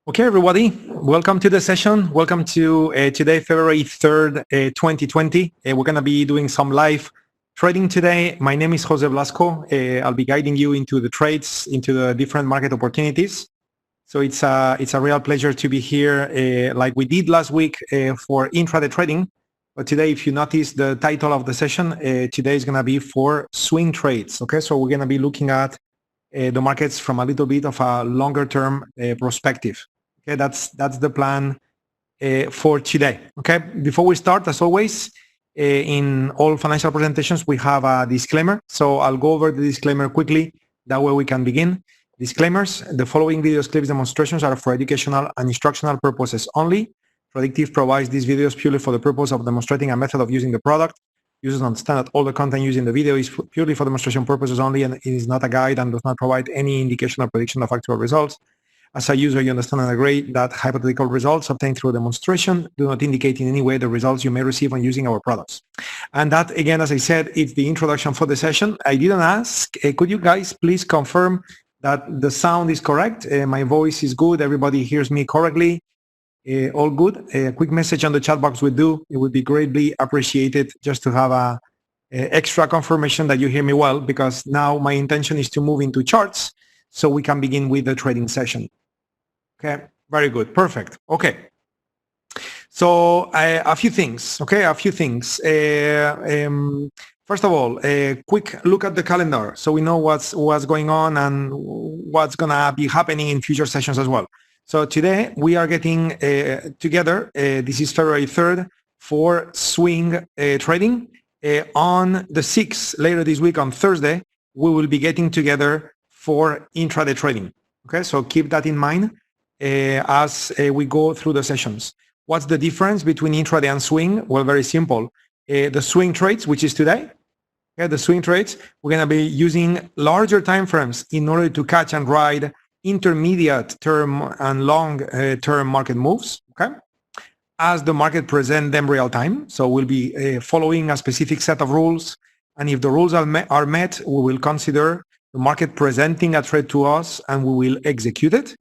Okay, everybody, welcome to the session. Welcome to today, February 3rd, 2020. We're going to be doing some live trading today. My name is Jose Blasco. I'll be guiding you into the trades, into the different market opportunities. So it's a real pleasure to be here like we did last week for intraday trading. But today, if you notice the title of the session, today is going to be for swing trades. Okay, so we're going to be looking at the markets from a little bit of a longer term perspective. Okay, that's the plan for today. Okay, before we start, as always, in all financial presentations, we have a disclaimer. So I'll go over the disclaimer quickly. That way we can begin. Disclaimers: the following videos, clips, demonstrations are for educational and instructional purposes only. Predictive provides these videos purely for the purpose of demonstrating a method of using the product. Users understand that all the content used in the video is purely for demonstration purposes only, and it is not a guide and does not provide any indication or prediction of actual results. As a user, you understand and agree that hypothetical results obtained through a demonstration do not indicate in any way the results you may receive when using our products. And that, again, as I said, it's the introduction for the session. I didn't ask, could you guys please confirm that the sound is correct? My voice is good, everybody hears me correctly, all good? A quick message on the chat box would do. It would be greatly appreciated just to have a extra confirmation that you hear me well, because now my intention is to move into charts so we can begin with the trading session. Okay, very good, perfect. Okay, so a few things. Okay, a few things. First of all, a quick look at the calendar so we know what's going on and what's gonna be happening in future sessions as well. So today we are getting together. This is February 3rd for swing trading. On the 6th, later this week on Thursday, we will be getting together for intraday trading. Okay, so keep that in mind as we go through the sessions. What's the difference between intraday and swing? Well, very simple. The swing trades, which is today, okay, the swing trades, we're going to be using larger time frames in order to catch and ride intermediate term and long term market moves, okay, as the market present them real time. So we'll be following a specific set of rules, and if the rules are met, we will consider the market presenting a trade to us and we will execute it.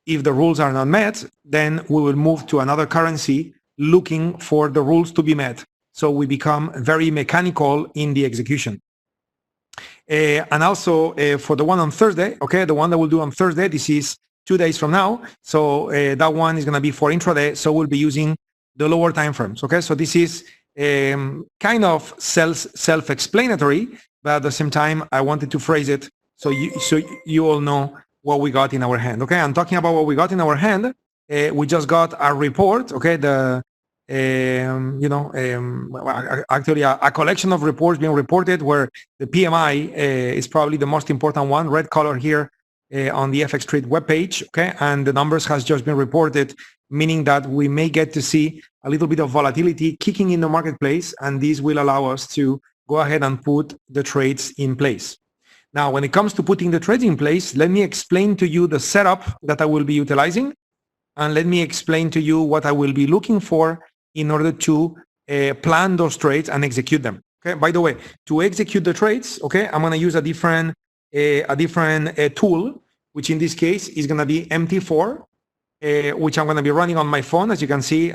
If the rules are not met, then we will move to another currency looking for the rules to be met. So we become very mechanical in the execution. And also for the one on Thursday, okay, the one that we'll do on Thursday, this is 2 days from now. So that one is going to be for intraday. So we'll be using the lower time frames. Okay, so this is kind of self-explanatory, but at the same time, I wanted to phrase it so you all know what we got in our hand. Okay, I'm talking about what we got in our hand. We just got a report. Okay, actually a collection of reports being reported where the PMI is probably the most important one, red color here on the FX Trade webpage. Okay, and the numbers has just been reported, meaning that we may get to see a little bit of volatility kicking in the marketplace, and this will allow us to go ahead and put the trades in place. Now, when it comes to putting the trades in place, let me explain to you the setup that I will be utilizing, and let me explain to you what I will be looking for in order to plan those trades and execute them. Okay. By the way, to execute the trades, okay, I'm going to use a different tool, which in this case is going to be MT4, which I'm going to be running on my phone. As you can see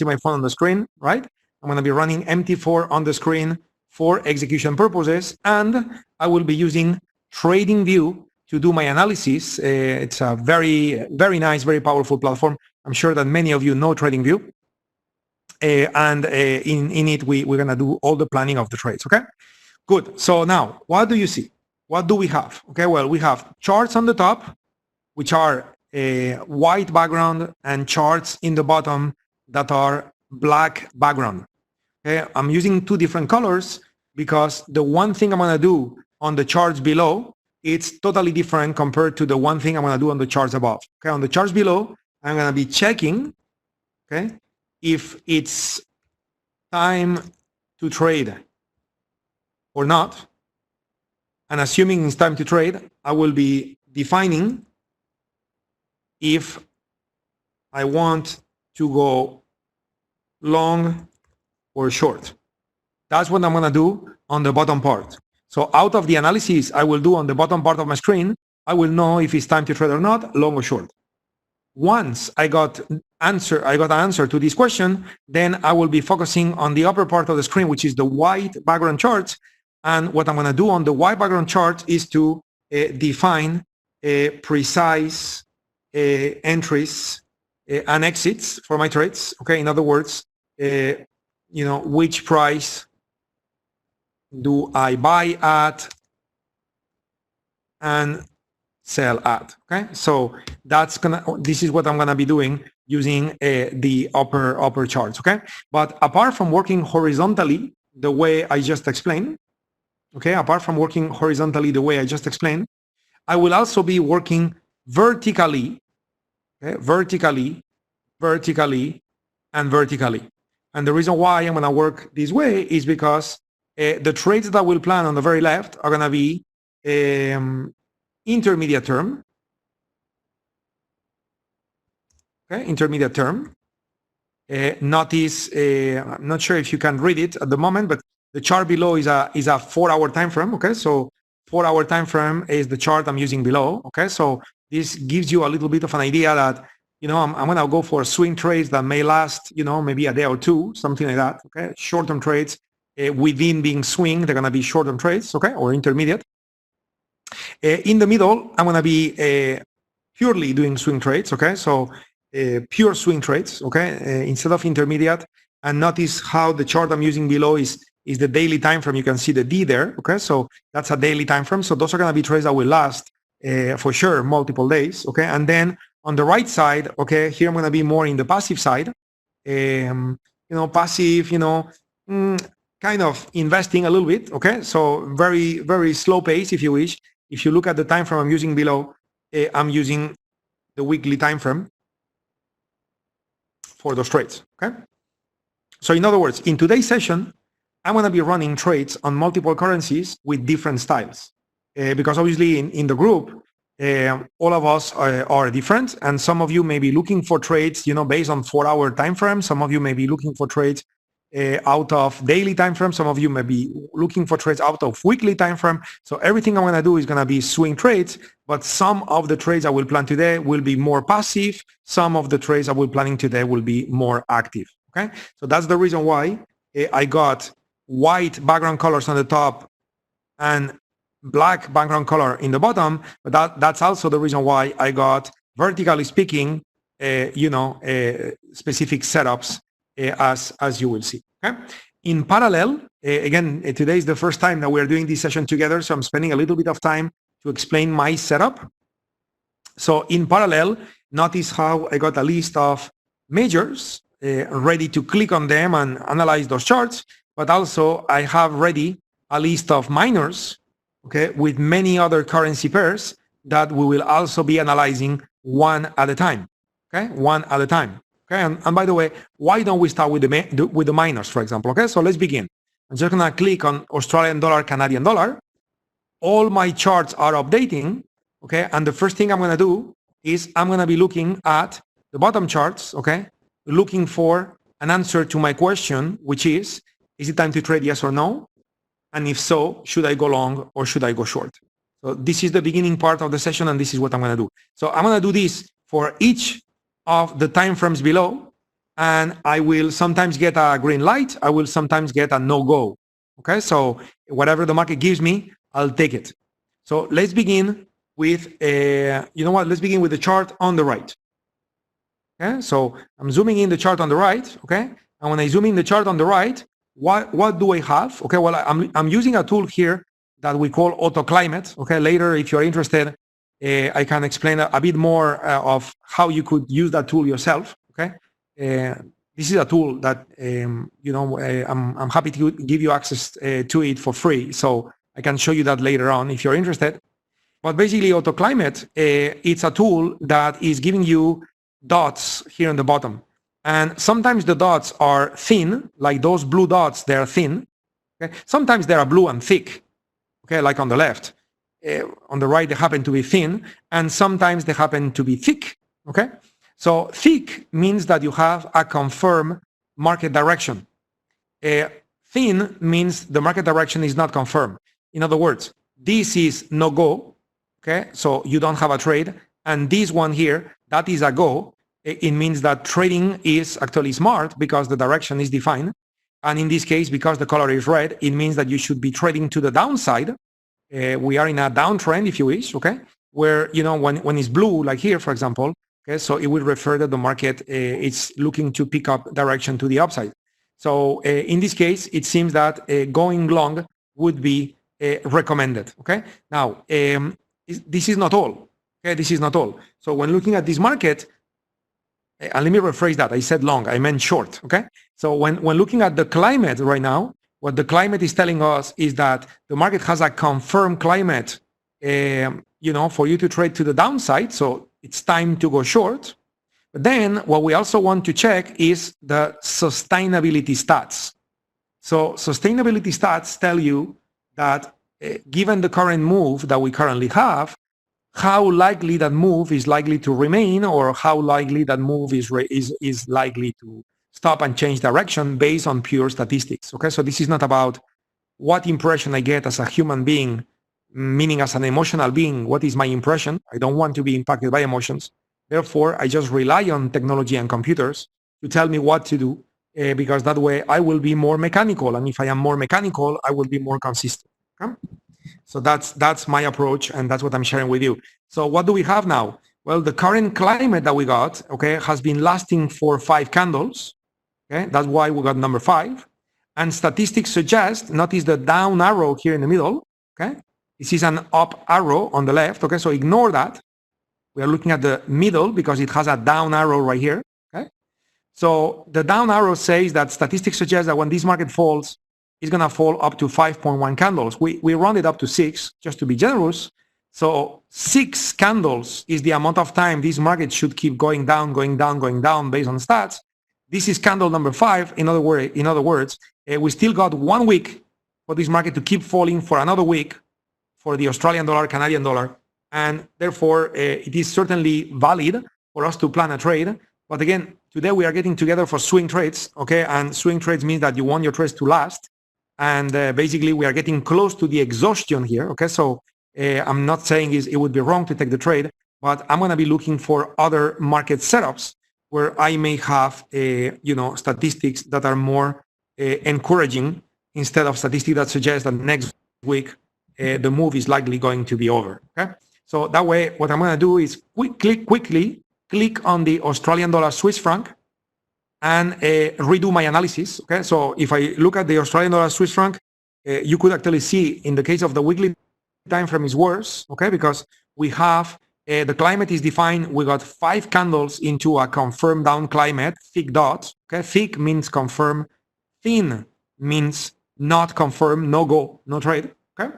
my phone on the screen, right? I'm going to be running MT4 on the screen for execution purposes, and I will be using TradingView to do my analysis. It's a very, very nice, very powerful platform. I'm sure that many of you know TradingView. And in it, we're going to do all the planning of the trades, okay? Good. So now, what do you see? What do we have? Okay, well, we have charts on the top, which are a white background, and charts in the bottom that are black background. Okay, I'm using two different colors because the one thing I'm going to do on the charts below, it's totally different compared to the one thing I'm going to do on the charts above. Okay, on the charts below, I'm going to be checking, okay, if it's time to trade or not. And assuming it's time to trade, I will be defining if I want to go long or short. That's what I'm going to do on the bottom part. So out of the analysis I will do on the bottom part of my screen, I will know if it's time to trade or not, long or short. Once I got an answer to this question, then I will be focusing on the upper part of the screen, which is the white background chart. And what I'm going to do on the white background chart is to define precise entries and exits for my trades. Okay, in other words, which price do I buy at and sell at? Okay, so this is what I'm gonna be doing using the upper charts. Okay, but apart from working horizontally the way I just explained, I will also be working vertically, vertically, and vertically. And the reason why I'm gonna work this way is because the trades that we'll plan on the very left are gonna be intermediate term. Okay, intermediate term. Notice, I'm not sure if you can read it at the moment, but the chart below is a 4-hour time frame. Okay, so 4-hour time frame is the chart I'm using below. Okay, so this gives you a little bit of an idea that I'm gonna go for swing trades that may last maybe a day or two, something like that. Okay, short-term trades within being swing, they're gonna be short-term trades. Okay, or intermediate. In the middle, I'm gonna be purely doing swing trades. Okay, so pure swing trades. Okay, instead of intermediate. And notice how the chart I'm using below is the daily time frame. You can see the D there. Okay, so that's a daily time frame. So those are gonna be trades that will last for sure multiple days. Okay, and then on the right side, okay, here I'm gonna be more in the passive side. Passive, kind of investing a little bit. Okay, so very, very slow pace, if you wish. If you look at the time frame I'm using below, I'm using the weekly time frame for those trades. Okay, so in other words, in today's session, I'm going to be running trades on multiple currencies with different styles, because obviously in the group, all of us are different, and some of you may be looking for trades, based on 4-hour time frame. Some of you may be looking for trades out of daily time frame. Some of you may be looking for trades out of weekly time frame. So everything I'm going to do is going to be swing trades, but some of the trades I will plan today will be more passive. Some of the trades I will planning today will be more active. Okay, so that's the reason why I got white background colors on the top and black background color in the bottom, but that's also the reason why I got, vertically speaking, specific setups as you will see. Okay. In parallel, again, today is the first time that we're doing this session together, so I'm spending a little bit of time to explain my setup. So in parallel, notice how I got a list of majors ready to click on them and analyze those charts, but also I have ready a list of minors, okay, with many other currency pairs that we will also be analyzing one at a time. Okay, one at a time. Okay, and by the way, why don't we start with the minors, for example? Okay, so let's begin. I'm just gonna click on Australian dollar, Canadian dollar. All my charts are updating. Okay, and the first thing I'm gonna do is I'm gonna be looking at the bottom charts. Okay, looking for an answer to my question, which is it time to trade, yes or no? And if so, should I go long or should I go short? So this is the beginning part of the session, and this is what I'm going to do. So I'm going to do this for each of the time frames below, and I will sometimes get a green light. I will sometimes get a no-go. Okay, so whatever the market gives me, I'll take it. So let's begin with, let's begin with the chart on the right. Okay, so I'm zooming in the chart on the right. Okay, and when I zoom in the chart on the right, what do I have? Okay, well, I'm using a tool here that we call Auto Climate. Okay, later, if you're interested, I can explain a bit more of how you could use that tool yourself. Okay, this is a tool that I'm happy to give you access to it for free, so I can show you that later on if you're interested. But basically, Auto Climate, it's a tool that is giving you dots here on the bottom. And sometimes the dots are thin, like those blue dots, they are thin. Okay? Sometimes they are blue and thick, okay, like on the left. On the right, they happen to be thin, and sometimes they happen to be thick, okay? So thick means that you have a confirmed market direction. Thin means the market direction is not confirmed. In other words, this is no-go, okay? So you don't have a trade. And this one here, that is a go, it means that trading is actually smart because the direction is defined. And in this case, because the color is red, it means that you should be trading to the downside. We are in a downtrend, if you wish, okay? Where, you know, when it's blue, like here, for example, okay, so it will refer that the market is looking to pick up direction to the upside. So in this case, it seems that going long would be recommended, okay? Now, this is not all, okay? This is not all. So when looking at this market, and let me rephrase that. I said long, I meant short, okay? So when looking at the climate right now, what the climate is telling us is that the market has a confirmed climate, you know, for you to trade to the downside. So it's time to go short. But then what we also want to check is the sustainability stats. So sustainability stats tell you that given the current move that we currently have, how likely that move is likely to remain, or how likely that move is likely to stop and change direction based on pure statistics. Okay, so this is not about what impression I get as a human being, meaning as an emotional being, what is my impression? I don't want to be impacted by emotions. Therefore, I just rely on technology and computers to tell me what to do, because that way I will be more mechanical. And if I am more mechanical, I will be more consistent. Okay? So that's my approach, and that's what I'm sharing with you. So what do we have now? Well, the current climate that we got, okay, has been lasting for 5 candles. Okay, that's why we got number 5. And statistics suggest, notice the down arrow here in the middle. Okay, this is an up arrow on the left. Okay, so ignore that. We are looking at the middle because it has a down arrow right here. Okay, so the down arrow says that statistics suggest that when this market falls, it's going to fall up to 5.1 candles. We rounded up to 6 just to be generous. So 6 candles is the amount of time this market should keep going down, going down, going down based on stats. This is candle number 5. In other words, we still got 1 week for this market to keep falling for another week for the Australian dollar, Canadian dollar. And therefore, it is certainly valid for us to plan a trade. But again, today we are getting together for swing trades. Okay, and swing trades means that you want your trades to last. And basically, we are getting close to the exhaustion here. Okay, so I'm not saying it would be wrong to take the trade, but I'm going to be looking for other market setups where I may have, statistics that are more encouraging instead of statistics that suggest that next week the move is likely going to be over. Okay, so that way, what I'm going to do is quickly click on the Australian dollar Swiss franc and redo my analysis. Okay, so if I look at the Australian dollar Swiss franc, you could actually see in the case of the weekly time frame is worse. Okay, because we have the climate is defined. We got 5 candles into a confirmed down climate, thick dot. Okay, thick means confirm, thin means not confirm, no go, no trade. Okay,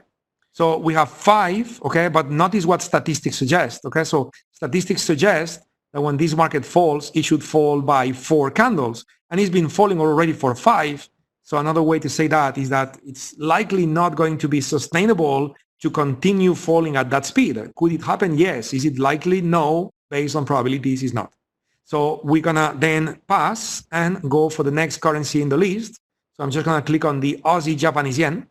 so we have 5. Okay, but notice what statistics suggest. Okay, so statistics suggest that when this market falls, it should fall by 4 candles. And it's been falling already for 5. So another way to say that is that it's likely not going to be sustainable to continue falling at that speed. Could it happen? Yes. Is it likely? No. Based on probabilities, it's not. So we're going to then pass and go for the next currency in the list. So I'm just going to click on the Aussie Japanese yen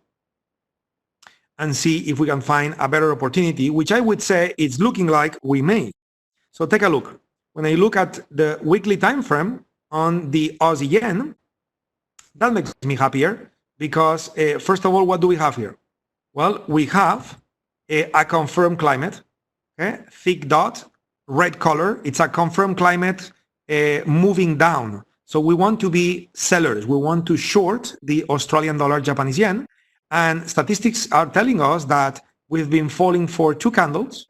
and see if we can find a better opportunity, which I would say it's looking like we may. So take a look. When I look at the weekly time frame on the Aussie yen, that makes me happier because first of all, what do we have here? Well, we have a confirmed climate, okay? Thick dot, red color. It's a confirmed climate moving down. So we want to be sellers. We want to short the Australian dollar, Japanese yen. And statistics are telling us that we've been falling for 2 candles.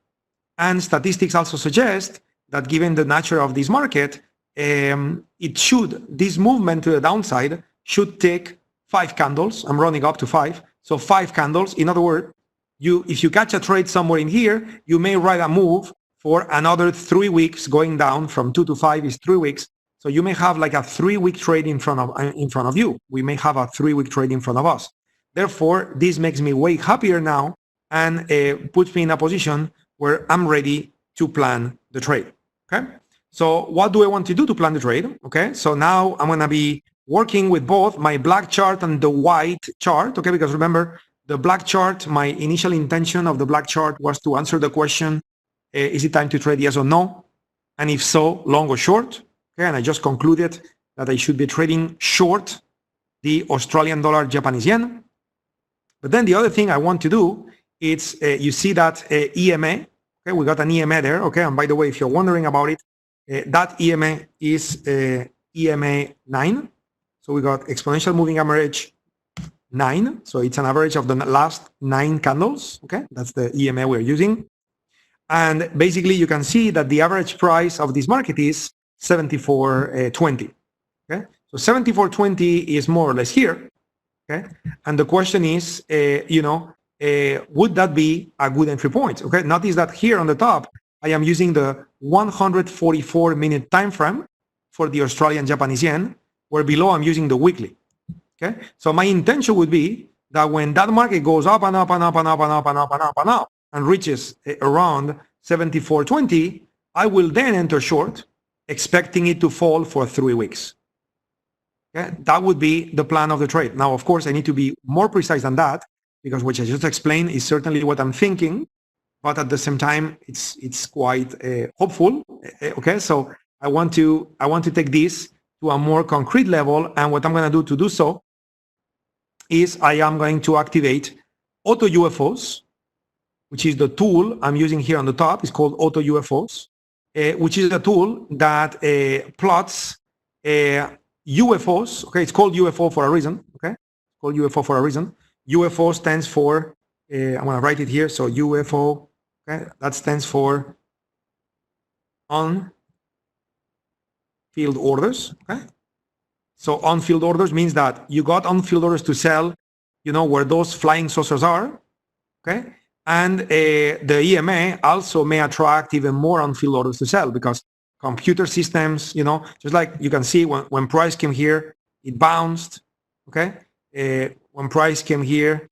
And statistics also suggest that given the nature of this market, this movement to the downside should take 5 candles. I'm running up to 5. So 5 candles. In other words, if you catch a trade somewhere in here, you may ride a move for another 3 weeks going down from 2 to 5 is 3 weeks. So you may have like a 3-week trade in front of you. We may have a 3-week trade in front of us. Therefore, this makes me way happier now and puts me in a position where I'm ready to plan the trade. Okay, so what do I want to do to plan the trade? Okay, so now I'm going to be working with both my black chart and the white chart. Okay, because remember, the black chart, my initial intention of the black chart was to answer the question, is it time to trade, yes or no? And if so, long or short. Okay, and I just concluded that I should be trading short the Australian dollar, Japanese yen. But then the other thing I want to do is, you see that EMA, okay, we got an EMA there, okay, and by the way, if you're wondering about it, that EMA is EMA 9. So we got exponential moving average 9. So it's an average of the last 9 candles, okay, that's the EMA we're using. And basically you can see that the average price of this market is 74.20, okay. So 74.20 is more or less here. Okay, and the question is, would that be a good entry point? Okay, notice that here on the top, I am using the 144-minute time frame for the Australian Japanese yen, where below I'm using the weekly. Okay, so my intention would be that when that market goes up and up and up and up and up and up and up and up and reaches around 74.20, I will then enter short, expecting it to fall for 3 weeks. Okay, that would be the plan of the trade. Now, of course, I need to be more precise than that, because what I just explained is certainly what I'm thinking, but at the same time, it's quite hopeful. Okay, so I want to take this to a more concrete level, and what I'm going to do so is I am going to activate Auto UFOs, which is the tool I'm using here on the top. It's called Auto UFOs, which is a tool that plots UFOs. Okay, it's called UFO for a reason. Okay, it's called UFO for a reason. UFO stands for, I'm going to write it here. So UFO, okay, that stands for on-field orders. Okay, so on-field orders means that you got on-field orders to sell, where those flying saucers are. Okay, and the EMA also may attract even more on-field orders to sell, because computer systems, just like you can see when price came here, it bounced, okay? When price came here,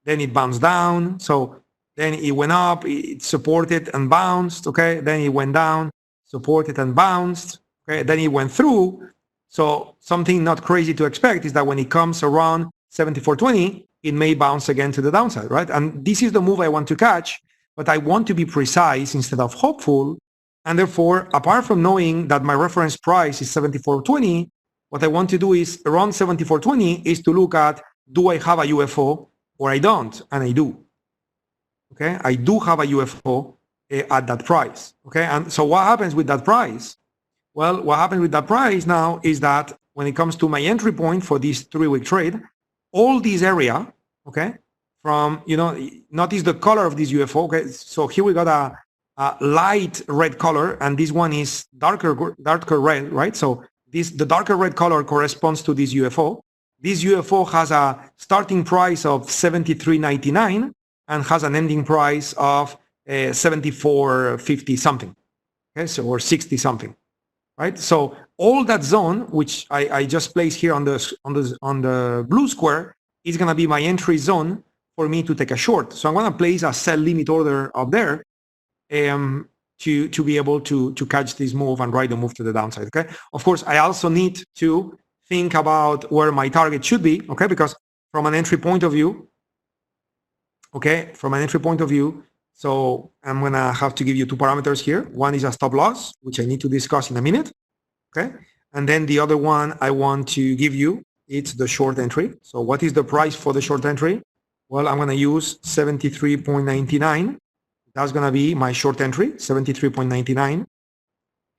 then it bounced down. So then it went up, it supported and bounced, okay? Then it went down, supported and bounced, okay? Then it went through. So something not crazy to expect is that when it comes around 74.20, it may bounce again to the downside, right? And this is the move I want to catch, but I want to be precise instead of hopeful. And therefore, apart from knowing that my reference price is 74.20, what I want to do is around 74.20 is to look at, do I have a UFO or I don't? And I do. Okay, I do have a UFO at that price. Okay, and so what happens with that price? Well, what happens with that price now is that when it comes to my entry point for this 3-week trade, all this area, okay, from, notice the color of this UFO. Okay, so here we got a light red color, and this one is darker red, right? So the darker red color corresponds to this UFO. This UFO has a starting price of 73.99 and has an ending price of 74.50 something, okay, so or 60 something, right? So all that zone, which I just placed here on the blue square, is going to be my entry zone for me to take a short. So I'm going to place a sell limit order up there to be able to catch this move and ride the move to the downside. Okay, of course I also need to think about where my target should be, okay, because from an entry point of view, so I'm gonna have to give you 2 parameters here. One is a stop loss, which I need to discuss in a minute, okay, and then the other one I want to give you, it's the short entry. So what is the price for the short entry? Well, I'm gonna use 73.99. That's going to be my short entry, 73.99.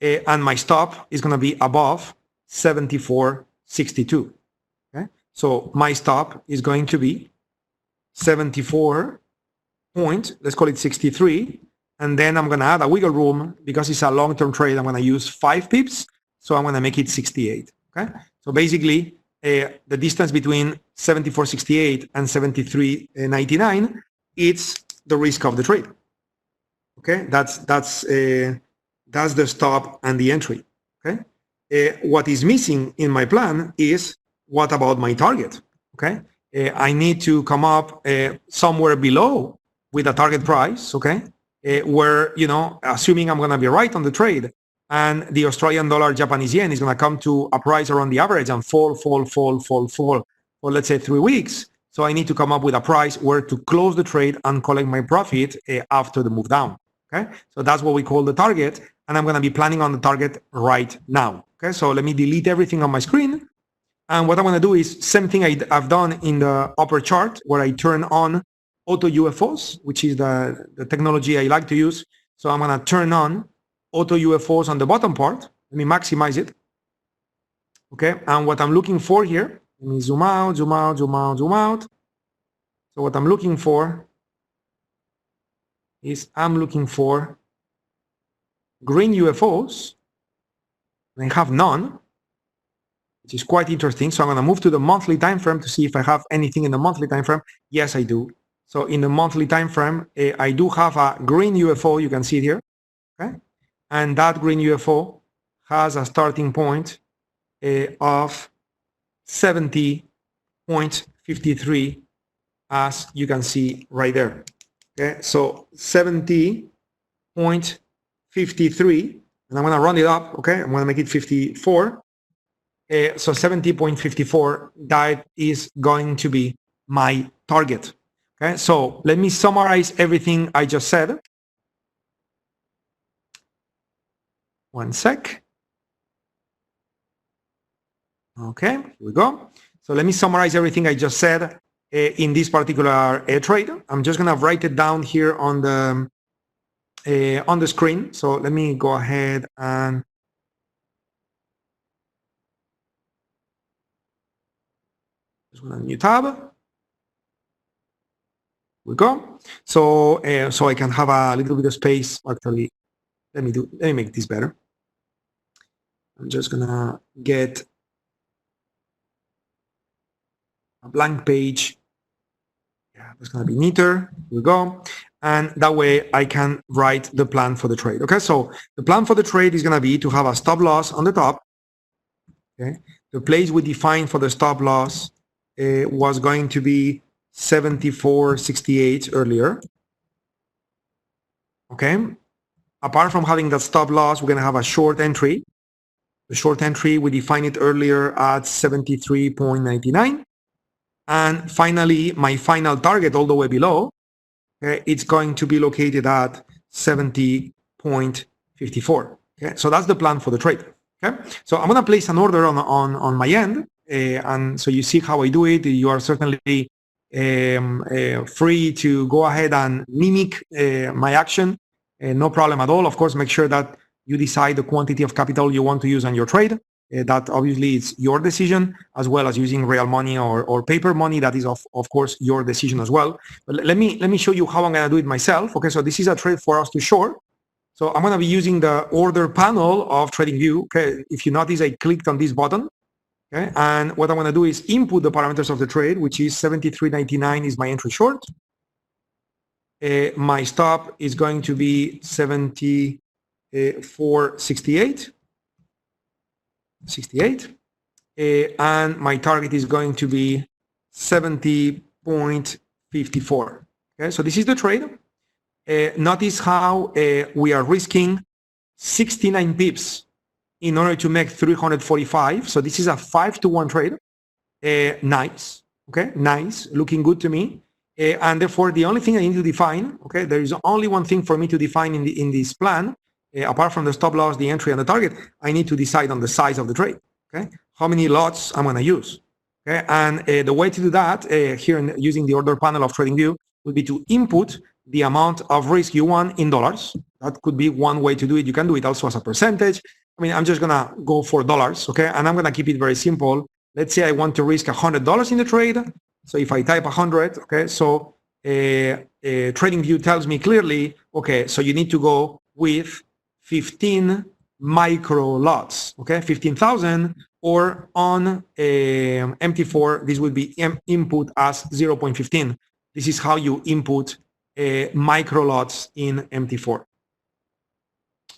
And my stop is going to be above 74.62. Okay, so my stop is going to be 74 point, let's call it 63. And then I'm going to add a wiggle room because it's a long-term trade. I'm going to use 5 pips. So I'm going to make it 68. Okay, so basically the distance between 74.68 and 73.99, it's the risk of the trade. Okay, that's the stop and the entry. Okay, what is missing in my plan is, what about my target? Okay, I need to come up somewhere below with a target price. Okay, where, assuming I'm going to be right on the trade, and the Australian dollar, Japanese yen is going to come to a price around the average and fall for, let's say, 3 weeks. So I need to come up with a price where to close the trade and collect my profit after the move down. Okay, so that's what we call the target, and I'm going to be planning on the target right now. Okay, so let me delete everything on my screen, and what I'm going to do is same thing I've done in the upper chart, where I turn on auto UFOs, which is the technology I like to use. So I'm going to turn on auto UFOs on the bottom part. Let me maximize it. Okay, and what I'm looking for here, let me zoom out, zoom out, zoom out, zoom out. So what I'm looking for is I'm looking for green UFOs, and I have none, which is quite interesting. So I'm going to move to the monthly time frame to see if I have anything in the monthly time frame. Yes, I do. So in the monthly time frame, I do have a green UFO. You can see it here. Okay, and that green UFO has a starting point of 70.53, as you can see right there. Okay, so 70.53, and I'm going to round it up. Okay, I'm going to make it 54. So 70.54, that is going to be my target. Okay, so let me summarize everything I just said. One sec. Okay, here we go. So let me summarize everything I just said in this particular trade. I'm just going to write it down here on the screen. So let me go ahead and just going to new tab. Here we go. So so I can have a little bit of space. Actually, let me make this better. I'm just gonna get a blank page. Yeah, that's gonna be neater. Here we go. And that way I can write the plan for the trade. Okay, so the plan for the trade is gonna be to have a stop loss on the top. Okay, the place we defined for the stop loss was going to be 74.68 earlier. Okay, apart from having that stop loss, we're gonna have a short entry. The short entry, we defined it earlier at 73.99. And finally, my final target all the way below, okay, it's going to be located at 70.54. Okay, so that's the plan for the trade. Okay, so I'm going to place an order on my end, and so you see how I do it. You are certainly free to go ahead and mimic my action, no problem at all. Of course, make sure that you decide the quantity of capital you want to use on your trade. That obviously is your decision, as well as using real money or paper money. That is of course your decision as well. But let me show you how I'm going to do it myself. Okay, so this is a trade for us to short. So I'm going to be using the order panel of TradingView. Okay, if you notice, I clicked on this button. Okay, and what I'm going to do is input the parameters of the trade, which is 73.99 is my entry short. My stop is going to be 74.68. And my target is going to be 70.54. Okay, so this is the trade. Notice how we are risking 69 pips in order to make 345. So this is a 5-to-1 trade. Nice. Okay, nice, looking good to me. And therefore, the only thing I need to define, okay, there is only one thing for me to define in this plan. Apart from the stop loss, the entry, and the target, I need to decide on the size of the trade. Okay, how many lots I'm going to use. Okay, and the way to do that here using the order panel of TradingView would be to input the amount of risk you want in dollars. That could be one way to do it. You can do it also as a percentage. I mean, I'm just going to go for dollars. Okay, and I'm going to keep it very simple. Let's say I want to risk $100 in the trade. So if I type 100, okay, so TradingView tells me clearly, okay, so you need to go with 15 micro lots, okay, 15,000, or on MT4, this would be input as 0.15. This is how you input micro lots in MT4.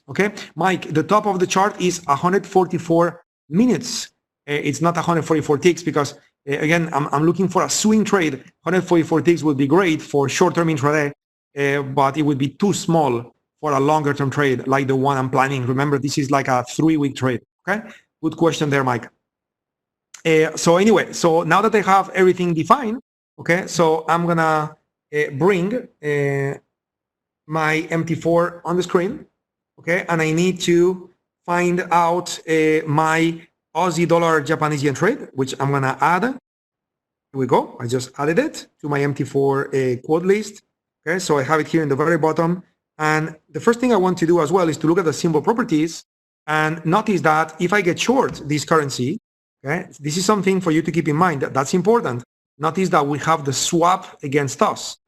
Okay, Mike, the top of the chart is 144 minutes. It's not 144 ticks because, again, I'm looking for a swing trade. 144 ticks would be great for short-term intraday, but it would be too small for a longer-term trade like the one I'm planning. Remember, this is like a 3-week trade. Okay, good question there, Mike. So anyway, so now that I have everything defined, okay, so I'm gonna bring my MT4 on the screen, okay, and I need to find out my Aussie dollar Japanese yen trade, which I'm gonna add. Here we go. I just added it to my MT4 quote list. Okay, so I have it here in the very bottom. And the first thing I want to do as well is to look at the symbol properties and notice that if I get short this currency, okay, this is something for you to keep in mind. That's important. Notice that we have the swap against us.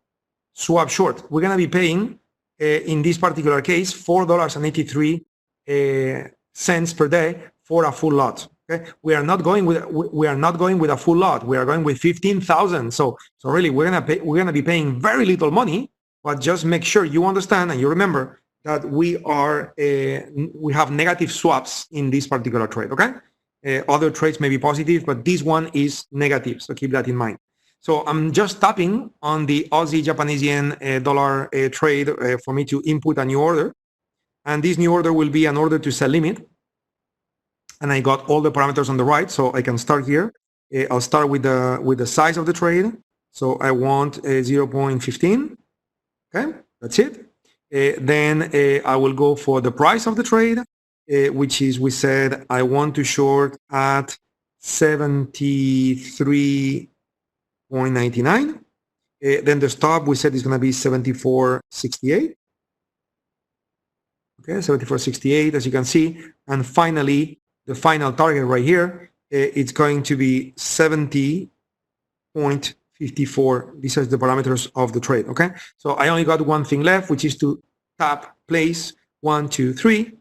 Swap short. We're gonna be paying in this particular case $4.83 per day for a full lot. Okay, we are not going with a full lot. We are going with 15,000. So really, we're gonna be paying very little money. But just make sure you understand and you remember that we have negative swaps in this particular trade. Okay, other trades may be positive, but this one is negative. So keep that in mind. So I'm just tapping on the Aussie Japanese yen dollar trade for me to input a new order, and this new order will be an order to sell limit. And I got all the parameters on the right, so I can start here. I'll start with the size of the trade. So I want 0.15. Okay, that's it. Then I will go for the price of the trade, which is, we said I want to short at 73.99. Then the stop we said is going to be 74.68. Okay, 74.68, as you can see. And finally, the final target right here, it's going to be 70.54. These are the parameters of the trade. Okay, so I only got one thing left, which is to tap place 1, 2, 3.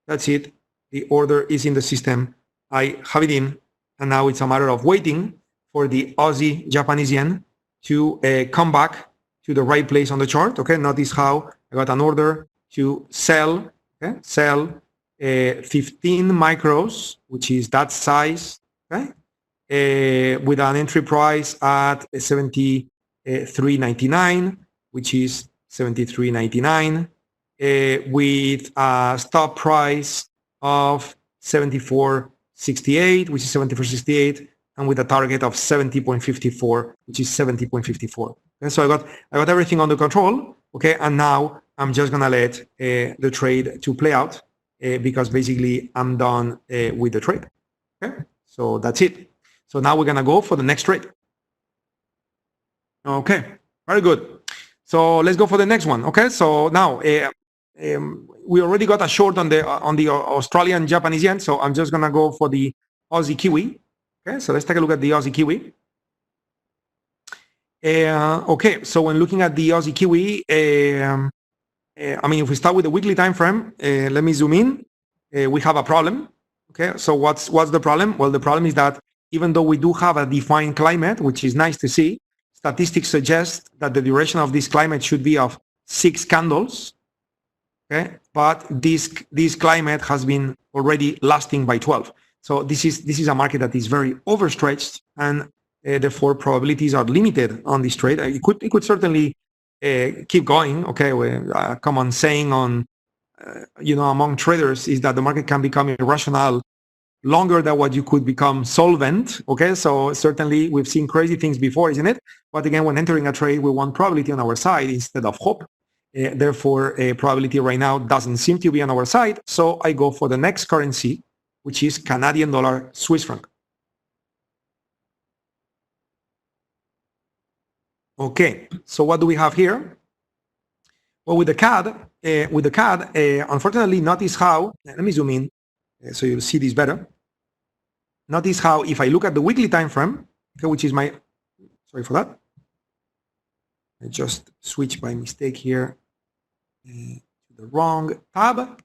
That's it. The order is in the system. I have it in, and now it's a matter of waiting for the Aussie Japanese yen to come back to the right place on the chart. Okay, notice how I got an order to sell. Okay, sell 15 micros, which is that size. Okay. With an entry price at 73.99, which is 73.99, with a stop price of 74.68, which is 74.68, and with a target of 70.54, which is 70.54. And so I got everything under control. Okay, and now I'm just gonna let the trade to play out because basically I'm done with the trade. Okay, so that's it. So now we're gonna go for the next trade. Okay, very good. So let's go for the next one. Okay, so now we already got a short on the Australian Japanese yen. So I'm just gonna go for the Aussie Kiwi. Okay, so let's take a look at the Aussie Kiwi. Okay, so when looking at the Aussie Kiwi, I mean, if we start with the weekly time frame, let me zoom in. We have a problem. Okay, so what's the problem? Well, the problem is that even though we do have a defined climate, which is nice to see, statistics suggest that the duration of this climate should be of 6 candles. Okay, but this climate has been already lasting by 12. So this is a market that is very overstretched, and therefore probabilities are limited on this trade. It could certainly keep going. Okay, a common saying on among traders is that the market can become irrational longer than what you could become solvent. Okay, so certainly we've seen crazy things before, isn't it? But again, when entering a trade, we want probability on our side instead of hope. Therefore, probability right now doesn't seem to be on our side. So I go for the next currency, which is Canadian dollar Swiss franc. Okay, so what do we have here? Well, with the CAD, unfortunately, notice how, let me zoom in so you'll see this better. Notice how if I look at the weekly time frame, okay, which is my, sorry for that. I just switched by mistake here to the wrong tab.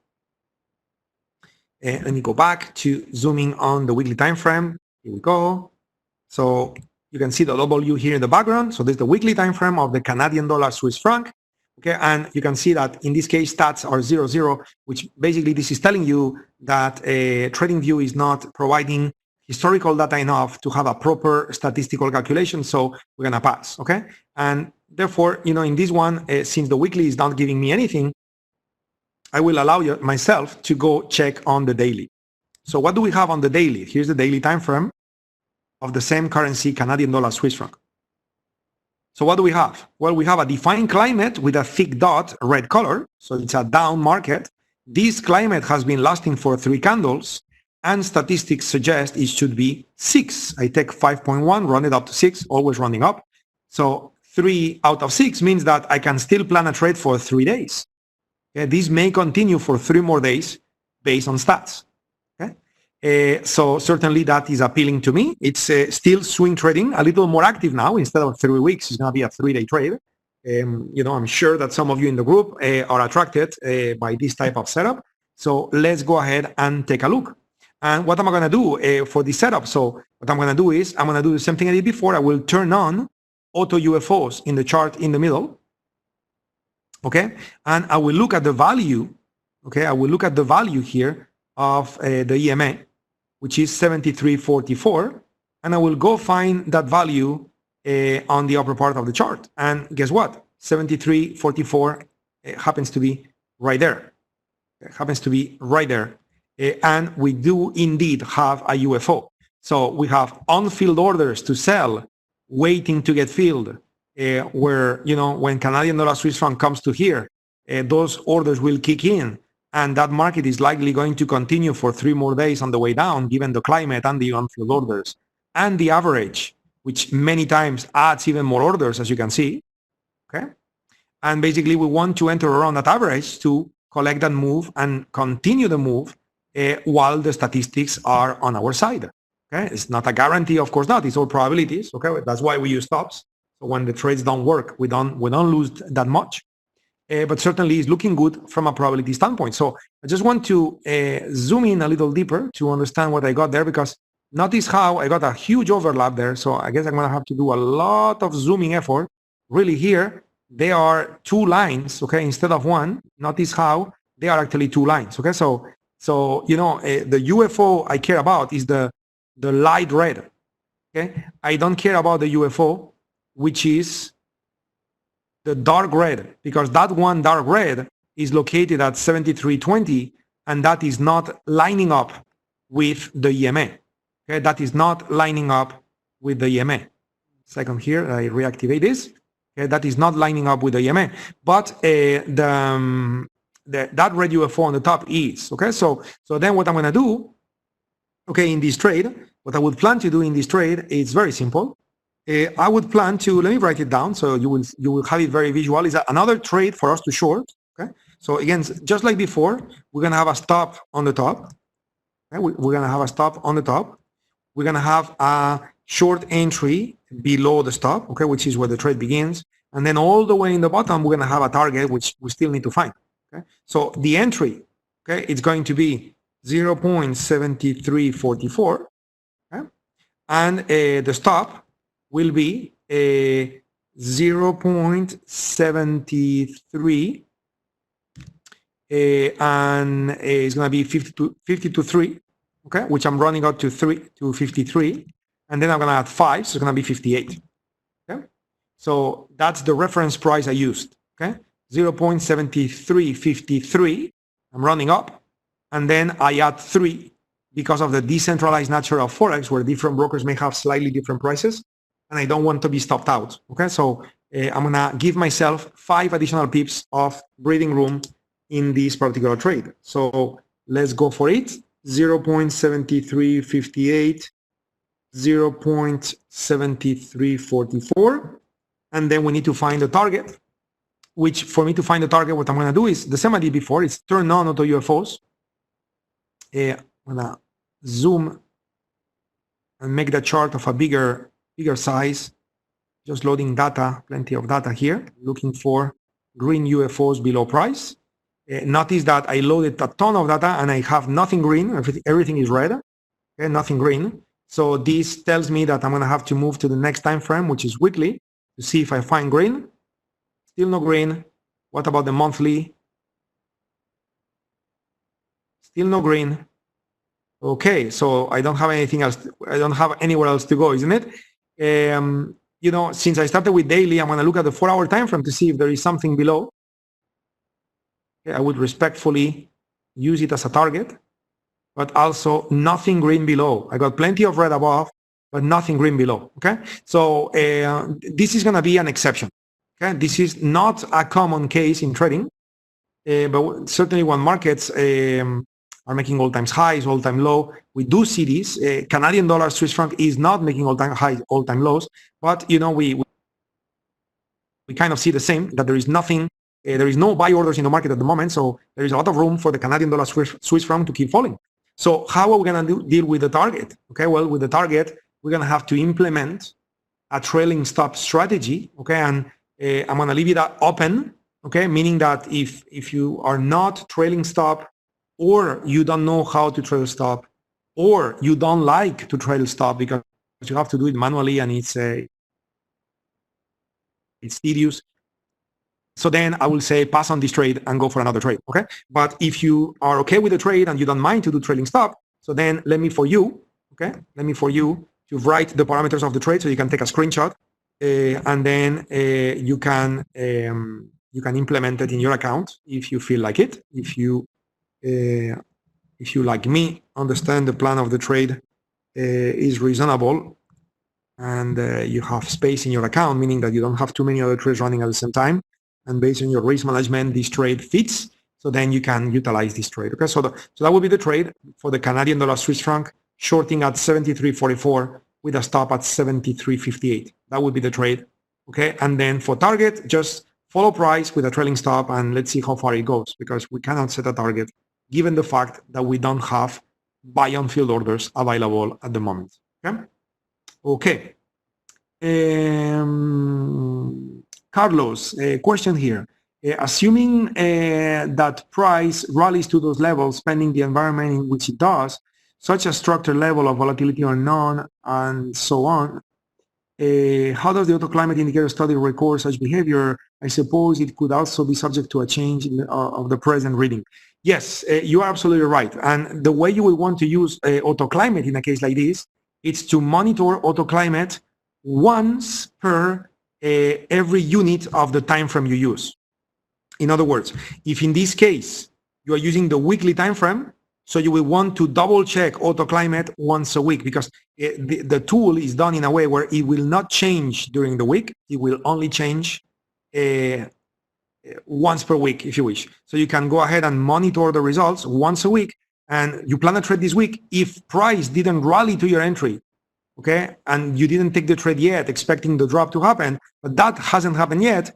Let me go back to zooming on the weekly time frame. Here we go. So you can see the W here in the background. So this is the weekly time frame of the Canadian dollar Swiss franc. Okay, and you can see that in this case stats are 0, which basically this is telling you that TradingView is not providing historical data enough to have a proper statistical calculation, so we're gonna pass. Okay, and therefore, in this one, since the weekly is not giving me anything, I will allow myself to go check on the daily. So what do we have on the daily? Here's the daily time frame of the same currency, Canadian dollar Swiss franc. So what do we have? Well, we have a defined climate with a thick dot, red color. So it's a down market. This climate has been lasting for 3 candles, and statistics suggest it should be 6. I take 5.1, run it up to 6, always running up. So 3 out of 6 means that I can still plan a trade for 3 days. Okay? This may continue for 3 more days based on stats. Okay? So certainly that is appealing to me. It's still swing trading, a little more active now. Instead of 3 weeks, it's going to be a 3-day trade. I'm sure that some of you in the group are attracted by this type of setup. So let's go ahead and take a look. And what am I going to do for this setup? So what I'm going to do is I'm going to do the same thing I did before. I will turn on auto UFOs in the chart in the middle. Okay. And I will look at the value. Okay. I will look at the value here of the EMA, which is 73.44. And I will go find that value on the upper part of the chart. And guess what? 73.44 happens to be right there. It happens to be right there. And we do indeed have a UFO. So we have on-field orders to sell, waiting to get filled, where, when Canadian dollar Swiss franc comes to here, those orders will kick in. And that market is likely going to continue for 3 more days on the way down, given the climate and the on-field orders. And the average, which many times adds even more orders, as you can see. Okay. And basically, we want to enter around that average to collect that move and continue the move while the statistics are on our side. Okay, it's not a guarantee, of course not. It's all probabilities. Okay, that's why we use stops. So when the trades don't work, we don't lose that much. But certainly, it's looking good from a probability standpoint. So I just want to zoom in a little deeper to understand what I got there, because notice how I got a huge overlap there. So I guess I'm going to have to do a lot of zooming effort. Really, here there are 2 lines. Okay, instead of 1. Notice how they are actually 2 lines. Okay, so the UFO I care about is the light red. Okay, I don't care about the UFO, which is the dark red, because that one dark red is located at 73.20, and that is not lining up with the EMA. Okay, that is not lining up with the EMA. Second here, I reactivate this. Okay, that is not lining up with the EMA, but that red UFO on the top is. Okay, so then what I'm going to do, okay, in this trade, what I would plan to do in this trade is very simple. I would plan to, let me write it down so you will have it very visual. It's another trade for us to short. Okay, so again, just like before, we're going to have a stop on the top. Okay? We're going to have a stop on the top. We're going to have a short entry below the stop, okay, which is where the trade begins. And then all the way in the bottom, we're going to have a target, which we still need to find. Okay, so the entry, okay, it's going to be 0.7344. Okay? And the stop will be 0.73, and it's going to be 52.3, okay, which I'm running out to 53, and then I'm going to add 5, so it's going to be 58. Okay, so that's the reference price I used. Okay, 0.7353. I'm running up, and then I add 3 because of the decentralized nature of Forex, where different brokers may have slightly different prices. And I don't want to be stopped out. Okay, so I'm gonna give myself 5 additional pips of breathing room in this particular trade. So let's go for it. 0.7358, 0.7344, and then we need to find the target. Which, for me to find the target, what I'm gonna do is the same I did before. It's turn on auto UFOs. I'm gonna zoom and make the chart of a bigger size, just loading data, plenty of data here, looking for green UFOs below price. Notice that I loaded a ton of data and I have nothing green, everything is red, okay, nothing green. So this tells me that I'm going to have to move to the next time frame, which is weekly, to see if I find green. Still no green. What about the monthly? Still no green. Okay, so I don't have anything else. I don't have anywhere else to go, isn't it? Since I started with daily, I'm going to look at the 4-hour time frame to see if there is something below. Okay, I would respectfully use it as a target, but also nothing green below. I got plenty of red above, but nothing green below. Okay, so this is going to be an exception. Okay, this is not a common case in trading, but certainly when markets are making all-time highs, all-time low, we do see this. Canadian dollar, Swiss franc is not making all-time highs, all-time lows, but you know we kind of see the same, that there is nothing, there is no buy orders in the market at the moment, so there is a lot of room for the Canadian dollar, Swiss franc to keep falling. So how are we going to deal with the target? Okay, well, with the target, we're going to have to implement a trailing stop strategy. Okay, and I'm going to leave it open. Okay, meaning that if you are not trailing stop, or you don't know how to trail stop, or you don't like to trail stop because you have to do it manually and it's tedious, so then I will say pass on this trade and go for another trade. Okay, but if you are okay with the trade and you don't mind to do trailing stop, so then let me for you to write the parameters of the trade so you can take a screenshot, and then you can implement it in your account if you feel like it. If you like me understand the plan of the trade is reasonable, and you have space in your account, meaning that you don't have too many other trades running at the same time, and based on your risk management, this trade fits, so then you can utilize this trade. Okay, so that would be the trade for the Canadian dollar Swiss franc, shorting at 73.44 with a stop at 73.58. That would be the trade. Okay, and then for target, just follow price with a trailing stop, and let's see how far it goes, because we cannot set a target given the fact that we don't have buy on field orders available at the moment. Okay. Carlos, a question here. Assuming that price rallies to those levels, pending the environment in which it does, such a structured level of volatility or none, and so on, how does the auto climate indicator study record such behavior? I suppose it could also be subject to a change of the present reading. Yes, you are absolutely right. And the way you will want to use auto climate in a case like this, it's to monitor auto climate once per every unit of the time frame you use. In other words, if in this case you are using the weekly time frame, so you will want to double check auto climate once a week, because the tool is done in a way where it will not change during the week. It will only change once per week, if you wish. So you can go ahead and monitor the results once a week, and you plan a trade this week. If price didn't rally to your entry, okay, and you didn't take the trade yet, expecting the drop to happen, but that hasn't happened yet,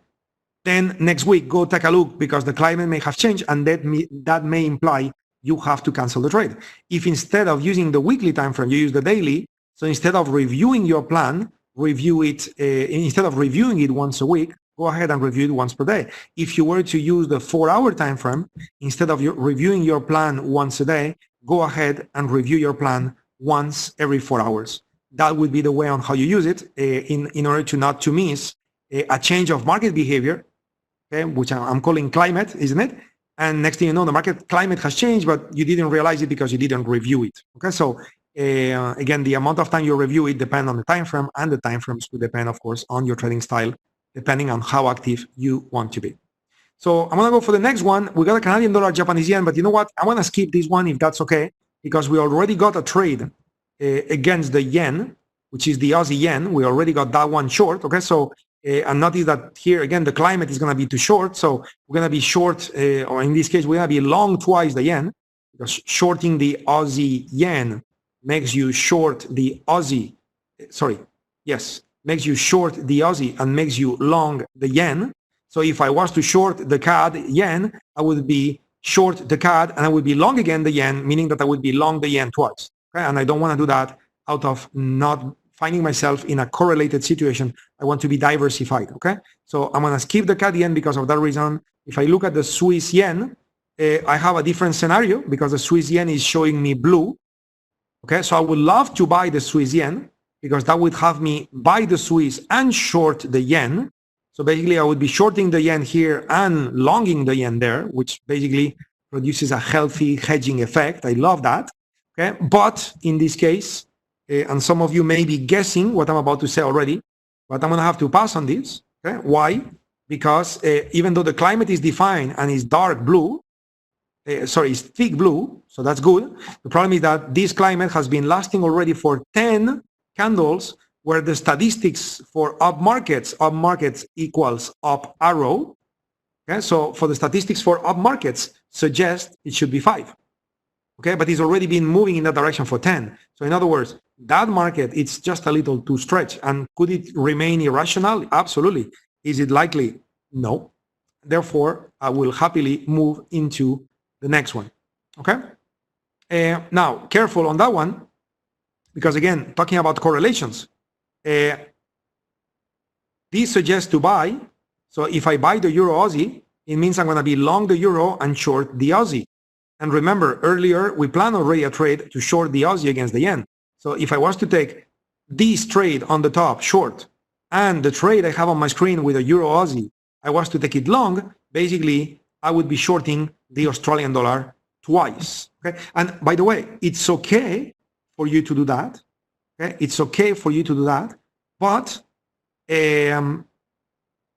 then next week go take a look, because the climate may have changed, and that may imply you have to cancel the trade. If instead of using the weekly time frame, you use the daily, so instead of reviewing your plan, review it, instead of reviewing it once a week, go ahead and review it once per day. If you were to use the 4-hour time frame, instead of reviewing your plan once a day, go ahead and review your plan once every 4 hours. That would be the way on how you use it in order to not to miss a change of market behavior, okay, which I'm calling climate, isn't it? And next thing you know, the market climate has changed, but you didn't realize it because you didn't review it. Okay, so again, the amount of time you review it depends on the time frame, and the time frames could depend, of course, on your trading style, depending on how active you want to be. So I'm gonna go for the next one. We got a Canadian dollar, Japanese yen, but you know what? I wanna skip this one if that's okay, because we already got a trade against the yen, which is the Aussie yen. We already got that one short. Okay, so and notice that here again the climate is going to be too short, so we're going to be short, or in this case we're going to be long twice the yen, because shorting the Aussie yen makes you short the Aussie. Makes you short the Aussie and makes you long the yen. So if I was to short the CAD yen, I would be short the CAD and I would be long again the yen, meaning that I would be long the yen twice. Okay, and I don't want to do that out of not finding myself in a correlated situation. I want to be diversified, okay? So I'm gonna skip the CAD yen because of that reason. If I look at the Swiss yen, I have a different scenario because the Swiss yen is showing me blue, okay? So I would love to buy the Swiss yen because that would have me buy the Swiss and short the yen. So basically I would be shorting the yen here and longing the yen there, which basically produces a healthy hedging effect. I love that, okay? But in this case, and some of you may be guessing what I'm about to say already, but I'm going to have to pass on this. Okay? Why? Because even though the climate is defined and is dark blue, it's thick blue, so that's good. The problem is that this climate has been lasting already for 10 candles where the statistics for up markets equals up arrow. Okay, so for the statistics for up markets suggest it should be 5. Okay, but it's already been moving in that direction for 10. So in other words, that market, it's just a little too stretched. And could it remain irrational? Absolutely. Is it likely? No. Therefore, I will happily move into the next one. Okay. Now, careful on that one, because again, talking about correlations, this suggests to buy. So if I buy the Euro Aussie, it means I'm going to be long the Euro and short the Aussie. And remember, earlier, we planned already a trade to short the Aussie against the yen. So if I was to take this trade on the top, short, and the trade I have on my screen with a Euro Aussie, I was to take it long, basically, I would be shorting the Australian dollar twice. Okay? And by the way, it's okay for you to do that. Okay? It's okay for you to do that. But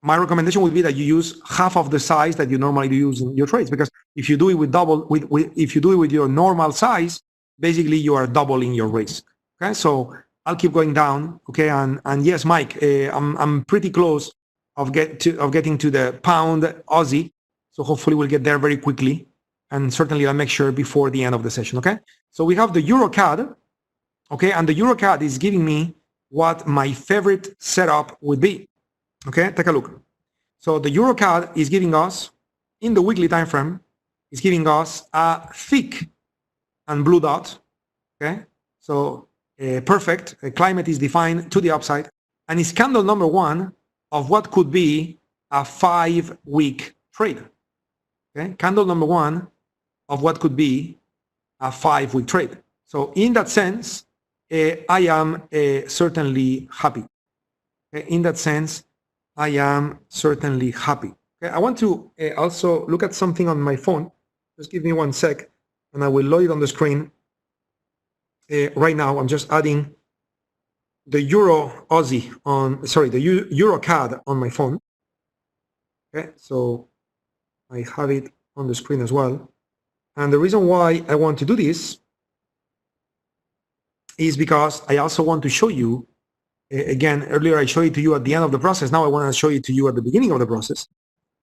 my recommendation would be that you use half of the size that you normally use in your trades, because if you do it with if you do it with your normal size, basically you are doubling your risk. Okay, so I'll keep going down. Okay, and yes, Mike, I'm pretty close of getting to the pound Aussie, so hopefully we'll get there very quickly, and certainly I'll make sure before the end of the session. Okay, so we have the Euro CAD. Okay, and the Euro CAD is giving me what my favorite setup would be. Okay, take a look. So the Euro CAD is giving us, in the weekly time frame, is giving us a thick and blue dot. Okay, so perfect. Climate is defined to the upside, and it's candle number 1 of what could be a 5-week trade. Okay, candle number 1 of what could be a 5-week trade. So in that sense, I am certainly happy. Okay, in that sense, I am certainly happy. Okay, I want to also look at something on my phone. Just give me 1 sec, and I will load it on the screen. Right now, I'm just adding the Euro Aussie on, sorry, the Euro CAD on my phone. Okay, so I have it on the screen as well. And the reason why I want to do this is because I also want to show you, again, earlier I showed it to you at the end of the process. Now I want to show it to you at the beginning of the process,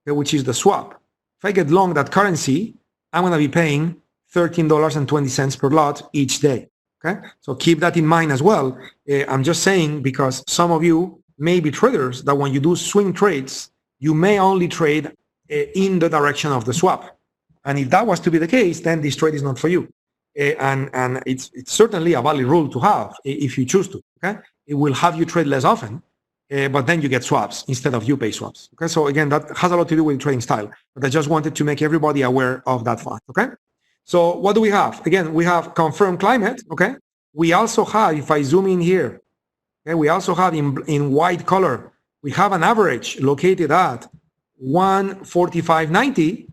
okay, which is the swap. If I get long that currency, I'm going to be paying $13.20 per lot each day. Okay, so keep that in mind as well. I'm just saying because some of you may be traders that when you do swing trades, you may only trade in the direction of the swap. And if that was to be the case, then this trade is not for you. And it's certainly a valid rule to have if you choose to. Okay, it will have you trade less often, but then you get swaps instead of you pay swaps. Okay, so again, that has a lot to do with trading style. But I just wanted to make everybody aware of that fact. Okay, so what do we have? Again, we have confirmed climate. Okay, we also have, if I zoom in here, okay, we also have in white color, we have an average located at 145.90.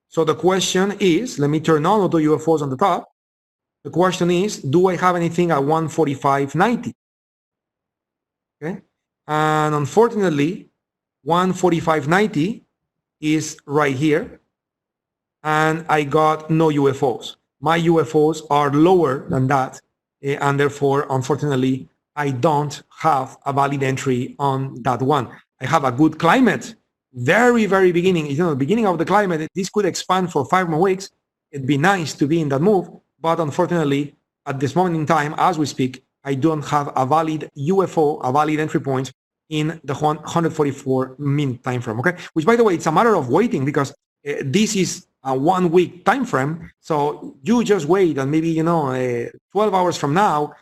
So the question is, let me turn on auto UFOs on the top. The question is, do I have anything at 145.90? Okay, and unfortunately, 145.90 is right here, and I got no UFOs. My UFOs are lower than that, and therefore, unfortunately, I don't have a valid entry on that one. I have a good climate, very, very beginning, you know, the beginning of the climate. This could expand for 5 more weeks. It'd be nice to be in that move, but unfortunately, at this moment in time, as we speak, I don't have a valid UFO, a valid entry point in the 144-minute time frame. Okay, which, by the way, it's a matter of waiting because this is a 1-week time frame. So you just wait, and maybe 12 hours from now,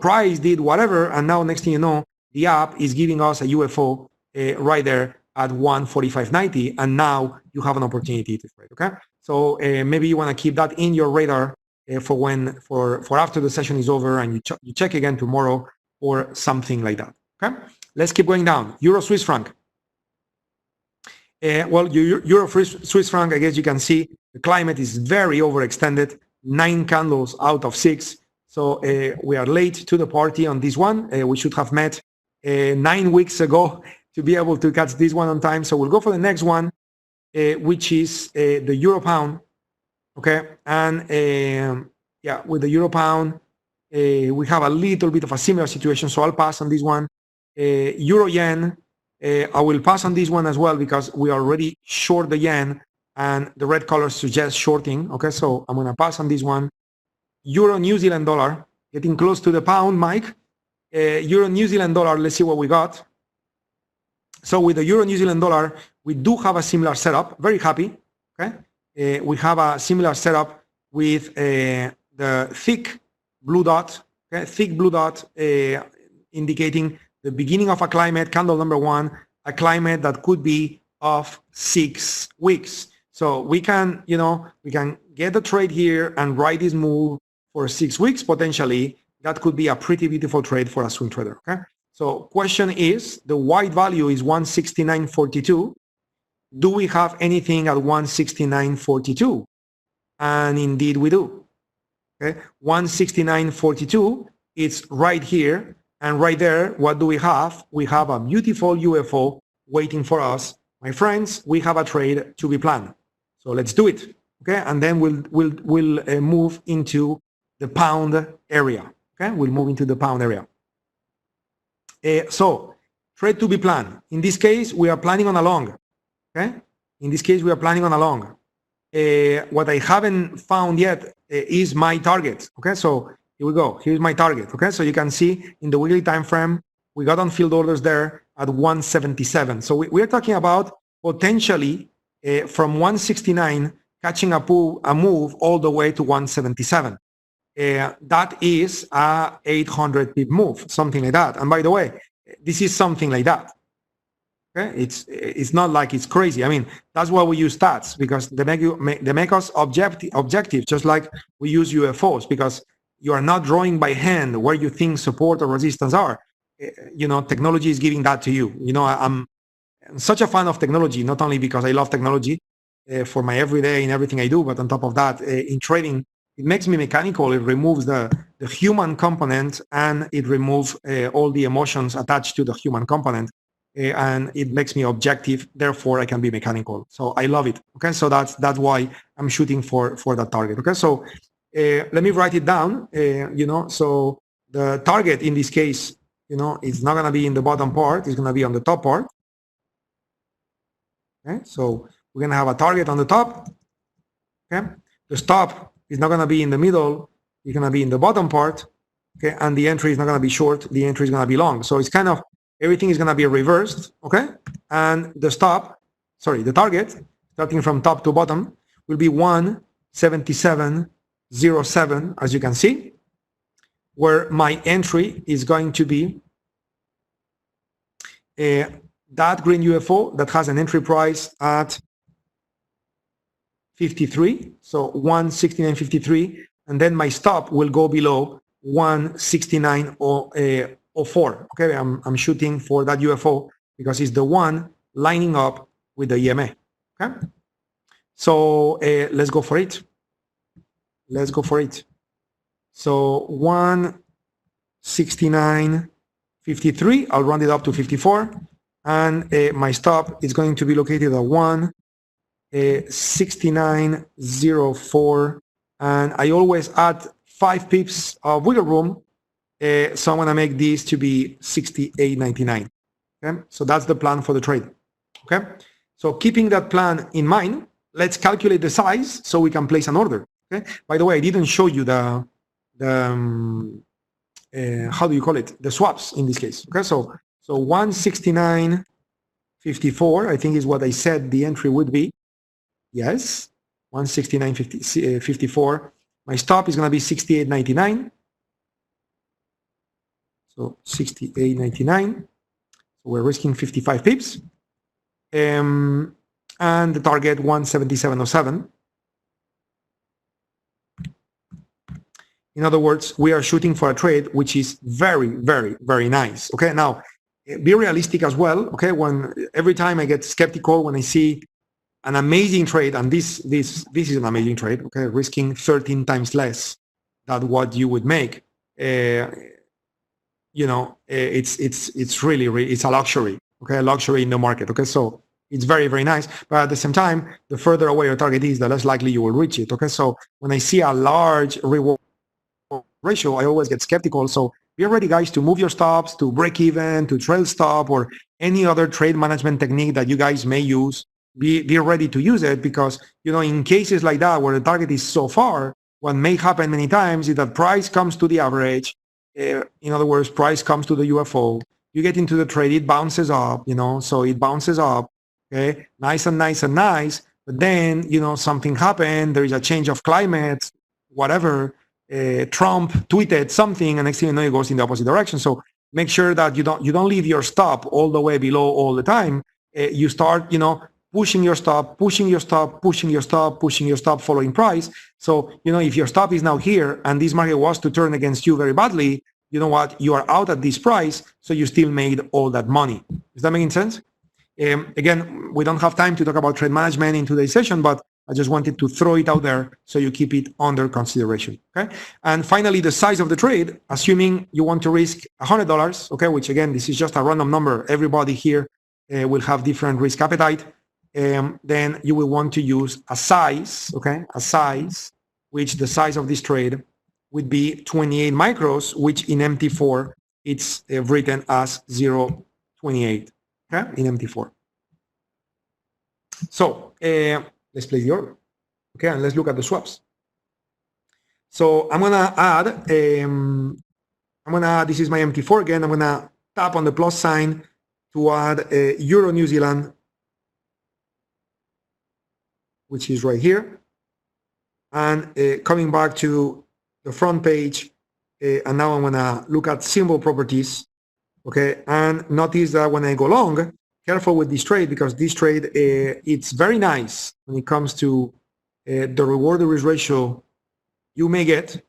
price did whatever, and now next thing you know, the app is giving us a UFO right there at 145.90, and now you have an opportunity to trade. Okay, so maybe you want to keep that in your radar for after the session is over, and you check again tomorrow or something like that. Okay, let's keep going down. Euro Swiss franc. Well, Euro Swiss franc, I guess you can see the climate is very overextended, 9 candles out of 6. So we are late to the party on this one. We should have met 9 weeks ago to be able to catch this one on time. So we'll go for the next one, which is the Euro pound. Okay, and yeah, with the Euro pound, we have a little bit of a similar situation, so I'll pass on this one. Euro yen, I will pass on this one as well because we already short the yen and the red color suggests shorting. Okay, so I'm gonna pass on this one. Euro New Zealand dollar, getting close to the pound, Mike. Euro New Zealand dollar, let's see what we got. So with the Euro New Zealand dollar, we do have a similar setup. Very happy. Okay, we have a similar setup with the thick blue dot. Okay, thick blue dot indicating the beginning of a climate. Candle number one, a climate that could be of 6 weeks. So we can, we can get the trade here and ride this move for 6 weeks potentially. That could be a pretty beautiful trade for a swing trader. Okay. So question is, the white value is 169.42. Do we have anything at 169.42? And indeed we do. Okay, 169.42, it's right here. And right there, what do we have? We have a beautiful UFO waiting for us. My friends, we have a trade to be planned. So let's do it. Okay, and then we'll move into the pound area. Okay, we'll move into the pound area. So trade to be planned. In this case, we are planning on a long. Okay, in this case, we are planning on a long. What I haven't found yet is my target. Okay, so here we go. Here's my target. Okay, so you can see in the weekly time frame, we got on field orders there at 177. So we are talking about potentially from 169 catching a move all the way to 177. That is a 800 pip move, something like that. And by the way, this is something like that. Okay, it's not like it's crazy. I mean, that's why we use stats, because they make us objective, just like we use UFOs, because you are not drawing by hand where you think support or resistance are. Technology is giving that to you. I'm such a fan of technology, not only because I love technology for my everyday and everything I do, but on top of that, in trading, it makes me mechanical. It removes the human component, and it removes all the emotions attached to the human component. And it makes me objective, therefore I can be mechanical. So I love it. Okay, so that's why I'm shooting for that target. Okay, so let me write it down. So the target in this case, it's not going to be in the bottom part, it's going to be on the top part. Okay, so we're going to have a target on the top. Okay, the stop is not going to be in the middle, it's going to be in the bottom part. Okay, and the entry is not going to be short, the entry is going to be long. So it's kind of everything is going to be reversed, okay? And the target, starting from top to bottom, will be 177.07, as you can see, where my entry is going to be that green UFO that has an entry price at 53, so 169.53, and then my stop will go below 169.04. Okay, I'm shooting for that UFO because it's the one lining up with the EMA. Okay, so let's go for it. Let's go for it. So 169.53, I'll round it up to 54, and my stop is going to be located at 169.04, and I always add 5 pips of wiggle room. So I'm going to make these to be 68.99. Okay, so that's the plan for the trade. Okay, so keeping that plan in mind, let's calculate the size so we can place an order. Okay, by the way, I didn't show you the how do you call it, the swaps in this case. Okay, so 169.54, I think is what I said the entry would be. Yes, 169.54. My stop is going to be 68.99. So 68.99. So we're risking 55 pips. And the target 177.07. In other words, we are shooting for a trade which is very, very, very nice. Okay, now be realistic as well. Okay, every time I get skeptical when I see an amazing trade, and this is an amazing trade. Okay, risking 13 times less than what you would make. It's really it's a luxury. Okay, a luxury in the market. Okay, so it's very, very nice. But at the same time, the further away your target is, the less likely you will reach it. Okay, so when I see a large reward ratio, I always get skeptical. So be ready, guys, to move your stops, to break even, to trail stop, or any other trade management technique that you guys may use. Be ready to use it, because in cases like that where the target is so far, what may happen many times is that price comes to the average. In other words, price comes to the UFO. You get into the trade, it bounces up, so it bounces up, okay, nice and nice and nice. But then, something happened, there is a change of climate, whatever, Trump tweeted something, and next thing you know, it goes in the opposite direction. So make sure that you don't leave your stop all the way below all the time. You start, pushing your stop, pushing your stop, pushing your stop, pushing your stop, following price. So, if your stop is now here and this market was to turn against you very badly, you know what? You are out at this price, so you still made all that money. Is that making sense? Again, we don't have time to talk about trade management in today's session, but I just wanted to throw it out there so you keep it under consideration, okay? And finally, the size of the trade, assuming you want to risk $100, okay, which again, this is just a random number. Everybody here will have different risk appetite. Then you will want to use a size, okay, a size, which the size of this trade would be 28 micros, which in MT4, it's written as 0.28, okay, in MT4. So let's place the order, okay, and let's look at the swaps. So I'm gonna add, this is my MT4 again, I'm gonna tap on the plus sign to add Euro New Zealand, which is right here, and coming back to the front page, and now I'm gonna look at symbol properties, okay, and notice that when I go long, careful with this trade, because this trade, it's very nice when it comes to the reward to risk ratio you may get,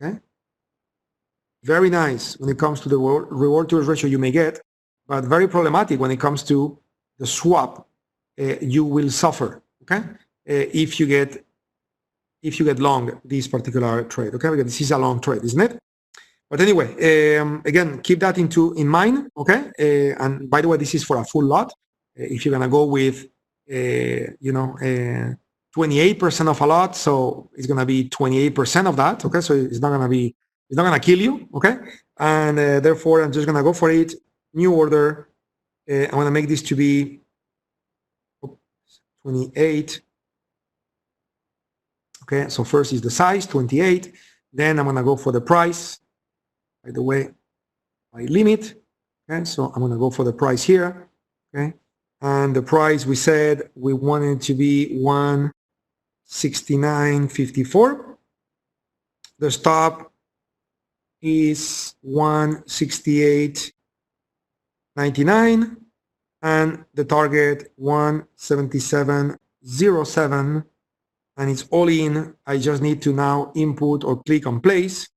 okay, very nice when it comes to the reward to risk ratio you may get, but very problematic when it comes to the swap. You will suffer, okay, if you get long this particular trade, okay, because this is a long trade, isn't it? But anyway, again, keep that in mind, okay. And by the way, this is for a full lot. If you're gonna go with 28% of a lot, so it's gonna be 28% of that, okay. So it's not gonna kill you, okay. And therefore, I'm just gonna go for it. New order. I'm gonna make this to be 28. Okay, so first is the size, 28. Then I'm gonna go for the price. By the way, my limit. Okay, so I'm gonna go for the price here. Okay, and the price we said we wanted to be 169.54. The stop is 168.99. And the target 177.07, and it's all in. I just need to now input or click on place,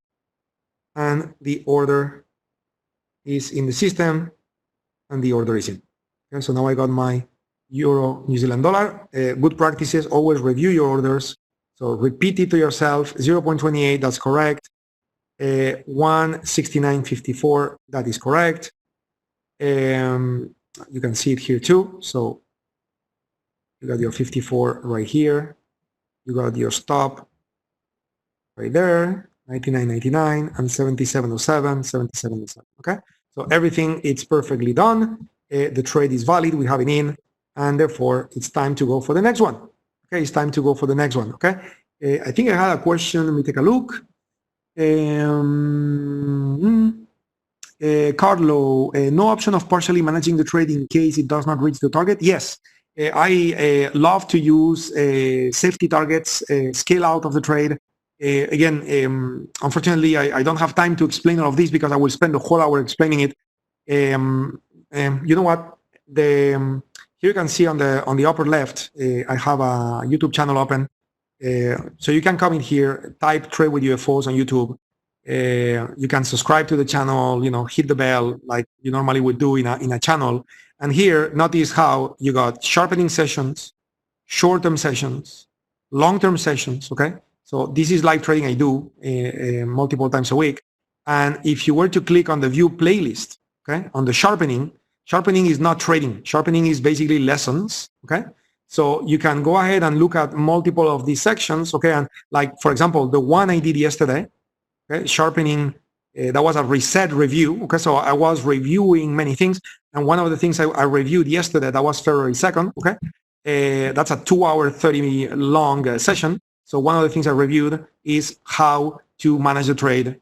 and the order is in the system, and the order is in. Okay, so now I got my Euro New Zealand dollar. Good practices, always review your orders. So repeat it to yourself. 0.28, that's correct. 169.54, that is correct. You can see it here too. So you got your 54 right here. You got your stop right there, 99.99 and 77.07, 77.07. Okay, so everything it's perfectly done. The trade is valid. We have it in, and therefore it's time to go for the next one. Okay, it's time to go for the next one. Okay, I think I had a question. Let me take a look. Carlo, no option of partially managing the trade in case it does not reach the target? Yes, I love to use safety targets, scale out of the trade. Again, unfortunately, I don't have time to explain all of this because I will spend the whole hour explaining it. You know what? Here you can see on the upper left, I have a YouTube channel open. So you can come in here, type Trade with UFOs on YouTube. You can subscribe to the channel, hit the bell like you normally would do in a channel. And here, notice how you got sharpening sessions, short-term sessions, long-term sessions, okay? So this is live trading I do multiple times a week. And if you were to click on the view playlist, okay, on the sharpening is not trading. Sharpening is basically lessons, okay? So you can go ahead and look at multiple of these sections, okay? And like, for example, the one I did yesterday, okay, sharpening, that was a reset review, okay? So I was reviewing many things, and one of the things I reviewed yesterday, that was February 2nd, okay? That's a 2-hour, 30-minute long session. So one of the things I reviewed is how to manage the trade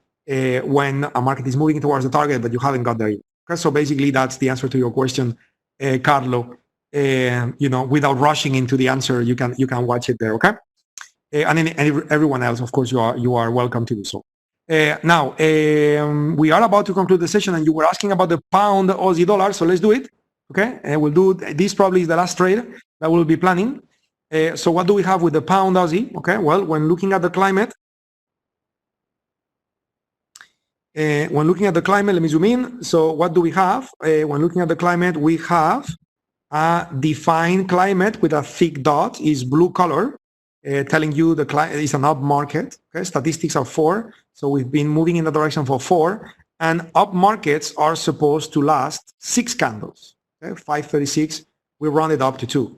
when a market is moving towards the target, but you haven't got there yet. Okay, so basically that's the answer to your question, Carlo. Without rushing into the answer, you can watch it there. Okay, and everyone else, of course, you are welcome to do so. Now we are about to conclude the session, and you were asking about the pound Aussie dollar, so let's do it. Okay, and we'll do this. Probably is the last trade that we'll be planning. So what do we have with the pound Aussie? Okay, well, when looking at the climate, let me zoom in. So what do we have? When looking at the climate, we have a defined climate with a thick dot, is blue color, telling you the climate is an up market. Okay, statistics are 4, so we've been moving in the direction for 4, and up markets are supposed to last 6 candles. Okay, 536, we round it up to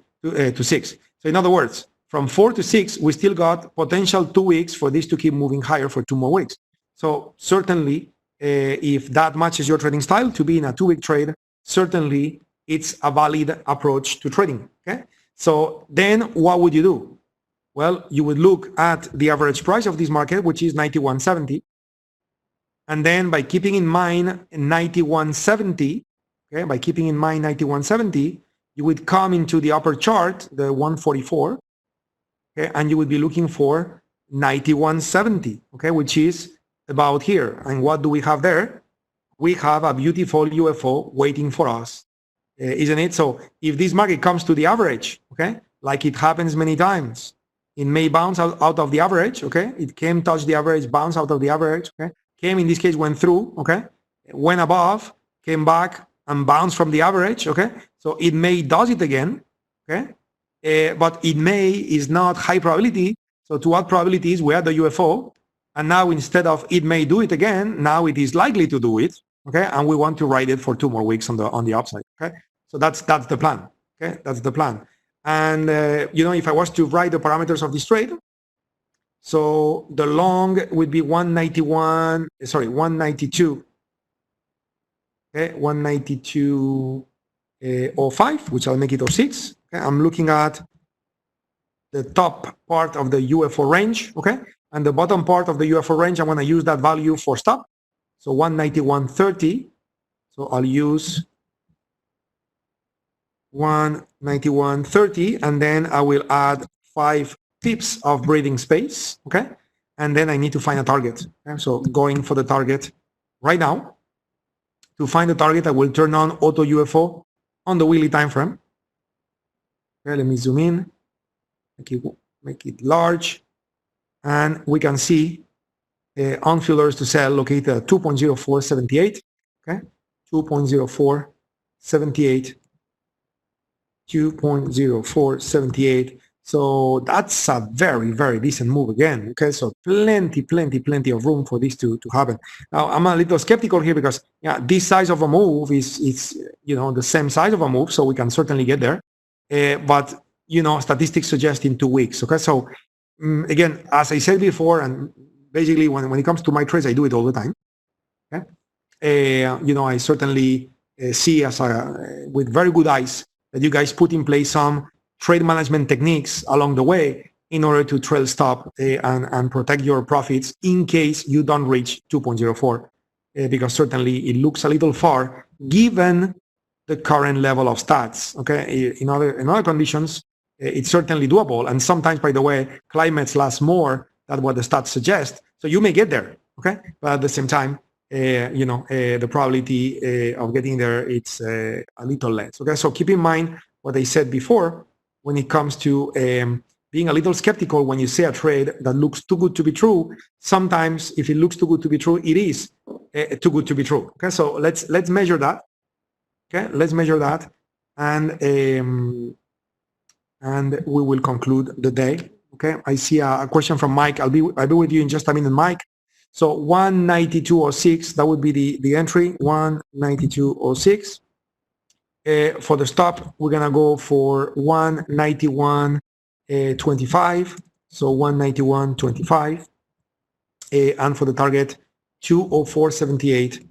6. So in other words, from 4 to 6, we still got potential 2 weeks for this to keep moving higher for 2 more weeks. So certainly, if that matches your trading style to be in a 2-week trade, certainly it's a valid approach to trading. Okay. So then what would you do? Well, you would look at the average price of this market, which is 91.70. And then by keeping in mind 91.70, okay, by keeping in mind 91.70, you would come into the upper chart, the 144, okay, and you would be looking for 91.70, okay, which is about here. And what do we have there? We have a beautiful UFO waiting for us, isn't it? So if this market comes to the average, okay, like it happens many times, it may bounce out of the average, okay? It came, touch the average, bounce out of the average, okay? Came, in this case, went through, okay? Went above, came back, and bounced from the average, okay? So it may does it again, okay? But it may is not high probability. So to what probabilities we add the UFO, and now instead of it may do it again, now it is likely to do it, okay? And we want to ride it for 2 more weeks on the upside, okay? So that's the plan, okay? That's the plan. And if I was to write the parameters of this trade, so the long would be 192. Okay, 192.05, which I'll make it 06. Okay, I'm looking at the top part of the UFO range, okay, and the bottom part of the UFO range. I'm going to use that value for stop. So 191.30. So I'll use 191.30, and then I will add 5 pips of breathing space, okay, and then I need to find a target. Okay? So going for the target right now. To find the target, I will turn on auto UFO on the weekly time frame. Okay, let me zoom in, make it large, and we can see on fillers to sell located at 2.0478. Okay, 2.0478. 2.0478. So that's a very, very decent move again. Okay, so plenty of room for this to happen. Now I'm a little skeptical here because this size of a move is the same size of a move, so we can certainly get there. But statistics suggest in 2 weeks. Okay, so again, as I said before, and basically when it comes to my trades, I do it all the time. Okay, I certainly see with very good eyes that you guys put in place some trade management techniques along the way in order to trail stop and protect your profits in case you don't reach 2.04, because certainly it looks a little far given the current level of stats. Okay, in other conditions, it's certainly doable, and sometimes, by the way, climates last more than what the stats suggest. So you may get there. Okay, but at the same time, the probability of getting there, it's a little less. Okay, so keep in mind what I said before when it comes to being a little skeptical when you say a trade that looks too good to be true. Sometimes, if it looks too good to be true, it is too good to be true. Okay, so let's measure that. Okay, let's measure that, and we will conclude the day. Okay, I see a question from Mike. I'll be with you in just a minute, Mike. So 192.06, that would be the entry, 192.06. For the stop, we're gonna go for 191.25. So 191.25. And for the target, 204.78.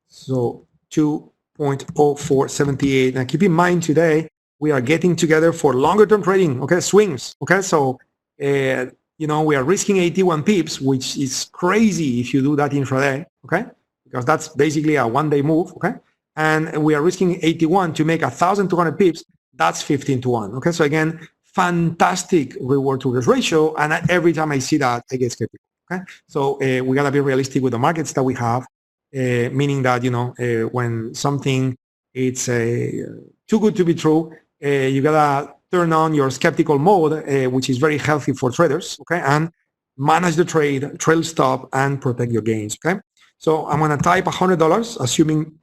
So 2.0478. Now keep in mind today, we are getting together for longer term trading, okay, swings, okay? So, you know, we are risking 81 pips, which is crazy if you do that intraday, okay? Because that's basically a one-day move, okay? And we are risking 81 to make 1,200 pips, that's 15 to 1, okay? So again, fantastic reward to risk ratio, and every time I see that, I get skeptical, okay? So we gotta be realistic with the markets that we have, meaning that, you know, when something it's too good to be true, you gotta turn on your skeptical mode, which is very healthy for traders, okay? And manage the trade, trail stop, and protect your gains, okay? So I'm gonna type $100, assuming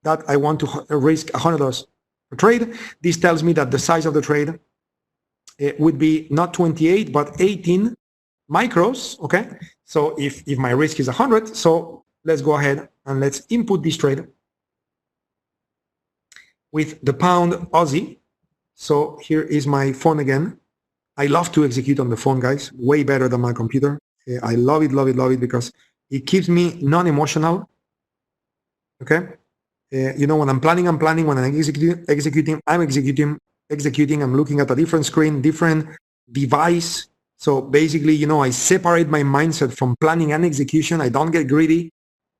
that I want to risk $100 per trade. This tells me that the size of the trade would be not 28, but 18 micros, okay? So if my risk is 100, so let's go ahead and let's input this trade with the pound Aussie. So here is my phone again. I love to execute on the phone, guys, way better than my computer. I love it, love it, love it, because it keeps me non-emotional, okay? You know, when I'm planning, I'm planning. When I'm executing, I'm executing. I'm looking at a different screen, different device. So basically, you know, I separate my mindset from planning and execution. I don't get greedy.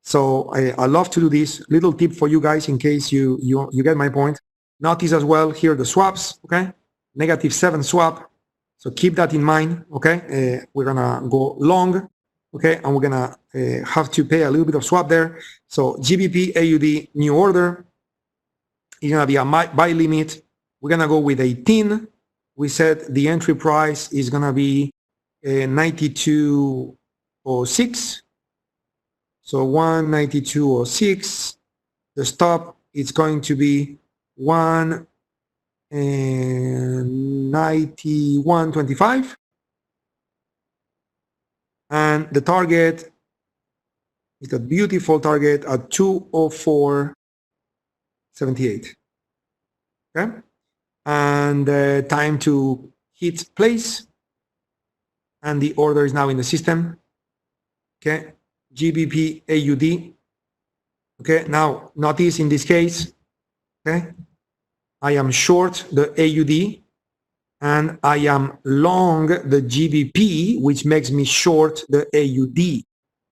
So I love to do this. Little tip for you guys in case you get my point. Notice as well here the swaps, okay? -7 swap. So keep that in mind, okay? We're gonna go long, okay? And we're gonna have to pay a little bit of swap there. So GBP AUD new order is gonna be a buy limit. We're gonna go with 18. We said the entry price is gonna be 92.06. So 192.06. The stop is going to be 191.25. And the target is a beautiful target at 204.78. Okay. And time to hit place. And the order is now in the system. Okay. GBP AUD. Okay. Now notice in this case, okay, I am short the AUD and I am long the GBP, which makes me short the AUD.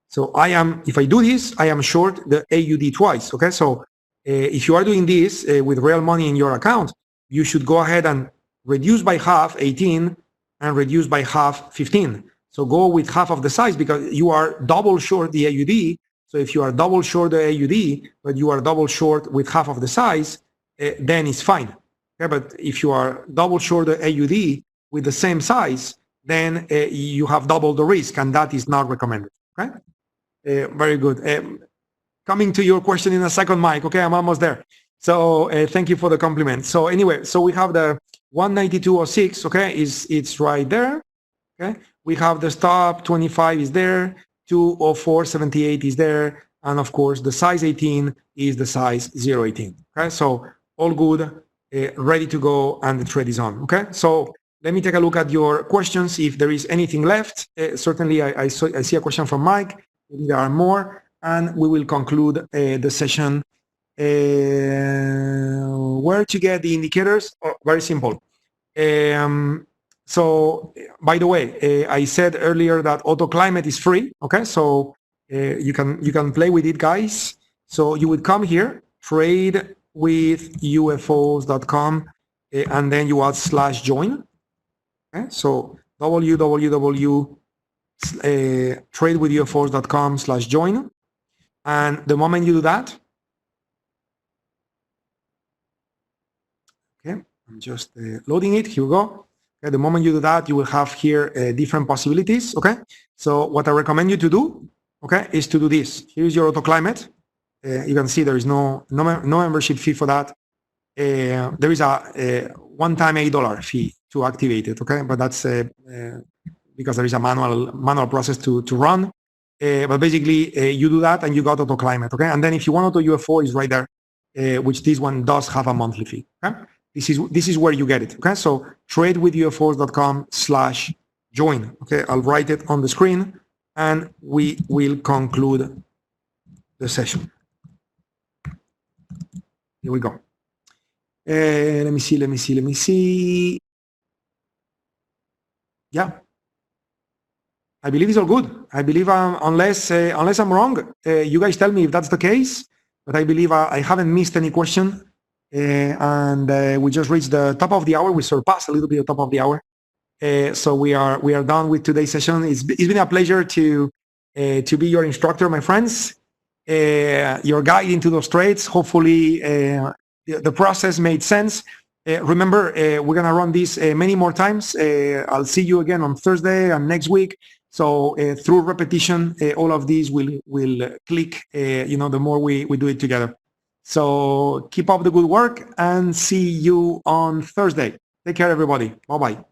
So I am, if I do this, I am short the AUD twice. Okay. So if you are doing this with real money in your account, you should go ahead and reduce by half 18 and reduce by half 15. So go with half of the size because you are double short the AUD. So if you are double short the AUD, but you are double short with half of the size, then it's fine. Okay, but if you are double short the AUD with the same size, then you have double the risk, and that is not recommended. Okay, very good. Coming to your question in a second, Mike. Okay, I'm almost there. So thank you for the compliment. So anyway, so we have the 192.06. Okay, it's right there. Okay, we have the stop 25 is there, 204.78 is there, and of course the size 18 is the size 0.18. Okay, so all good, ready to go, and the trade is on. Okay, so let me take a look at your questions. If there is anything left, certainly I see a question from Mike. Maybe there are more, and we will conclude the session. Where to get the indicators? Oh, very simple. So, by the way, I said earlier that auto climate is free. Okay, so you can play with it, guys. So you would come here, tradewithufos.com, and then you add /join. Okay, so www.tradewithufos.com/join, and the moment you do that, okay, I'm just loading it. Here we go. Okay, the moment you do that, you will have here different possibilities. Okay, so what I recommend you to do, okay, is to do this. Here's your auto climate. You can see there is no membership fee for that. There is a one-time $8 fee to activate it. Okay, but that's because there is a manual process to run. But basically, you do that and you got auto climate. Okay, and then if you want auto UFO, is right there. which this one does have a monthly fee. Okay? This is where you get it. Okay, so tradewithufos.com/join. Okay, I'll write it on the screen, and we will conclude the session. Here we go. Let me see. Yeah, I believe it's all good. I believe unless I'm wrong, you guys tell me if that's the case. But I believe I haven't missed any question, and we just reached the top of the hour. We surpassed a little bit the top of the hour, so we are done with today's session. It's been a pleasure to be your instructor, my friends, your guide into those trades. Hopefully, the process made sense. Remember, we're gonna run this many more times. I'll see you again on Thursday and next week. So through repetition, all of these will click, the more we do it together. So keep up the good work and see you on Thursday. Take care, everybody. Bye-bye.